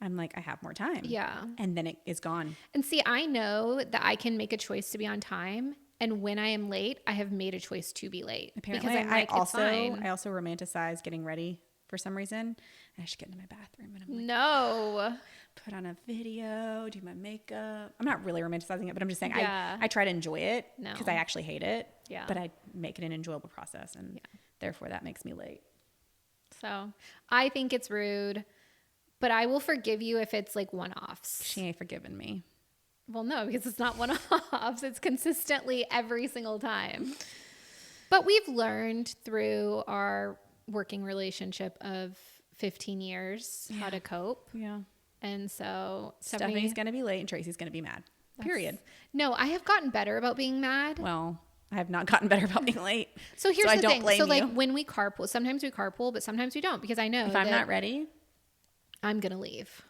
I'm like, I have more time. yeah. And then it is gone. And see, I know that I can make a choice to be on time. And when I am late, I have made a choice to be late. Apparently, because I'm like, I it's fine. also romanticize getting ready for some reason. And I should get into my bathroom and I'm like, No. put on a video, do my makeup. I'm not really romanticizing it, but I'm just saying Yeah. I try to enjoy it No. because I actually hate it. Yeah. But I make it an enjoyable process, and therefore that makes me late. So I think it's rude, but I will forgive you if it's like one-offs. She ain't forgiven me. Well, no, because it's not one-offs. It's consistently every single time. But we've learned through our working relationship of 15 years how to cope. Yeah. And so Stephanie's going to be late and Tracy's going to be mad. Period. No, I have gotten better about being mad. Well, I have not gotten better about being late. So here's I the don't thing. blame So like you. when we carpool, sometimes we carpool, but sometimes we don't, because I know If I'm not ready, I'm going to leave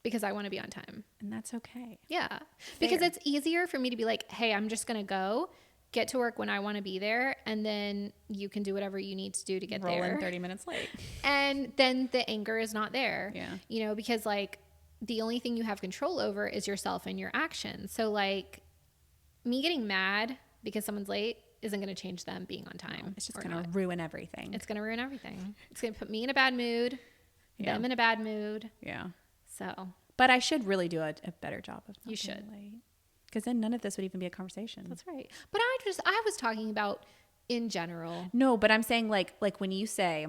because I want to be on time. and that's okay. Yeah. Because it's easier for me to be like, hey, I'm just going to go get to work when I want to be there. And then you can do whatever you need to do to get Roll there. in 30 minutes late. And then the anger is not there. Yeah. You know, because like the only thing you have control over is yourself and your actions. So like me getting mad because someone's late isn't going to change them being on time. It's just going to ruin everything. It's going to ruin everything. It's going to put me in a bad mood, Yeah. them in a bad mood. Yeah. So But I should really do a better job of not You should. being late. Because then none of this would even be a conversation. that's right. But I was talking about in general. No, but I'm saying like when you say,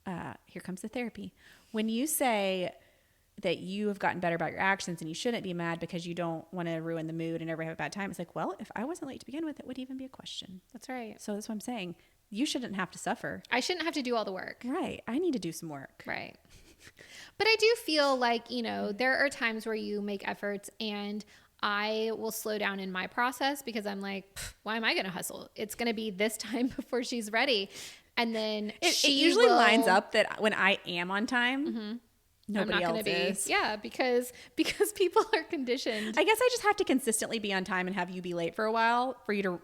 here comes the therapy. When you say that you have gotten better about your actions and you shouldn't be mad because you don't want to ruin the mood and never have a bad time, it's like, well, if I wasn't late to begin with, it would even be a question. That's right. So that's what I'm saying. You shouldn't have to suffer. I shouldn't have to do all the work. Right. I need to do some work. Right. But I do feel like, you know, there are times where you make efforts and I will slow down in my process because I'm like, why am I going to hustle? It's going to be this time before she's ready. And then It usually lines up that when I am on time, I'm nobody not else going to be. is. Yeah, because people are conditioned. I guess I just have to consistently be on time and have you be late for a while for you to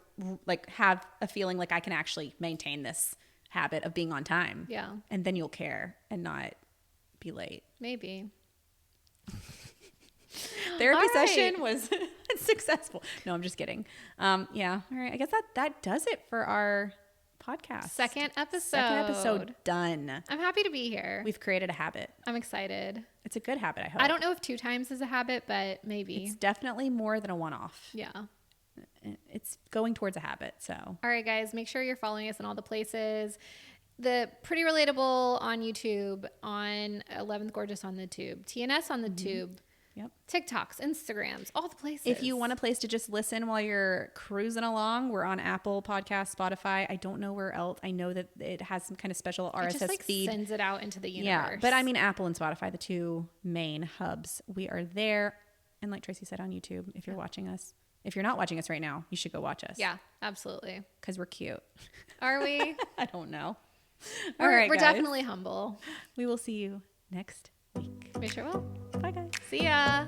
like have a feeling like I can actually maintain this habit of being on time. Yeah. And then you'll care and not be late. Maybe. Therapy All right. session was successful. No, I'm just kidding. Yeah. All right. I guess that does it for our podcast. Second episode. Second episode done. I'm happy to be here. We've created a habit. I'm excited. It's a good habit, I hope. I don't know if 2 times is a habit, but maybe. It's definitely more than a one-off. Yeah. It's going towards a habit, so. All right, guys, make sure you're following us in all the places. The Pretty Relatable on YouTube, on 11th Gorgeous on the tube, TNS on the tube, Yep. TikToks, Instagrams, all the places. If you want a place to just listen while you're cruising along, we're on Apple Podcasts, Spotify. I don't know where else. I know that it has some kind of special RSS it just like feed. sends it out into the universe. Yeah, but I mean Apple and Spotify, the 2 main hubs. We are there. And like Tracy said, on YouTube, if you're watching us. If you're not watching us right now, you should go watch us. Yeah, absolutely. Because we're cute. Are we? I don't know. We're guys. definitely humble. We will see you next week. We sure will. Bye, guys. See ya.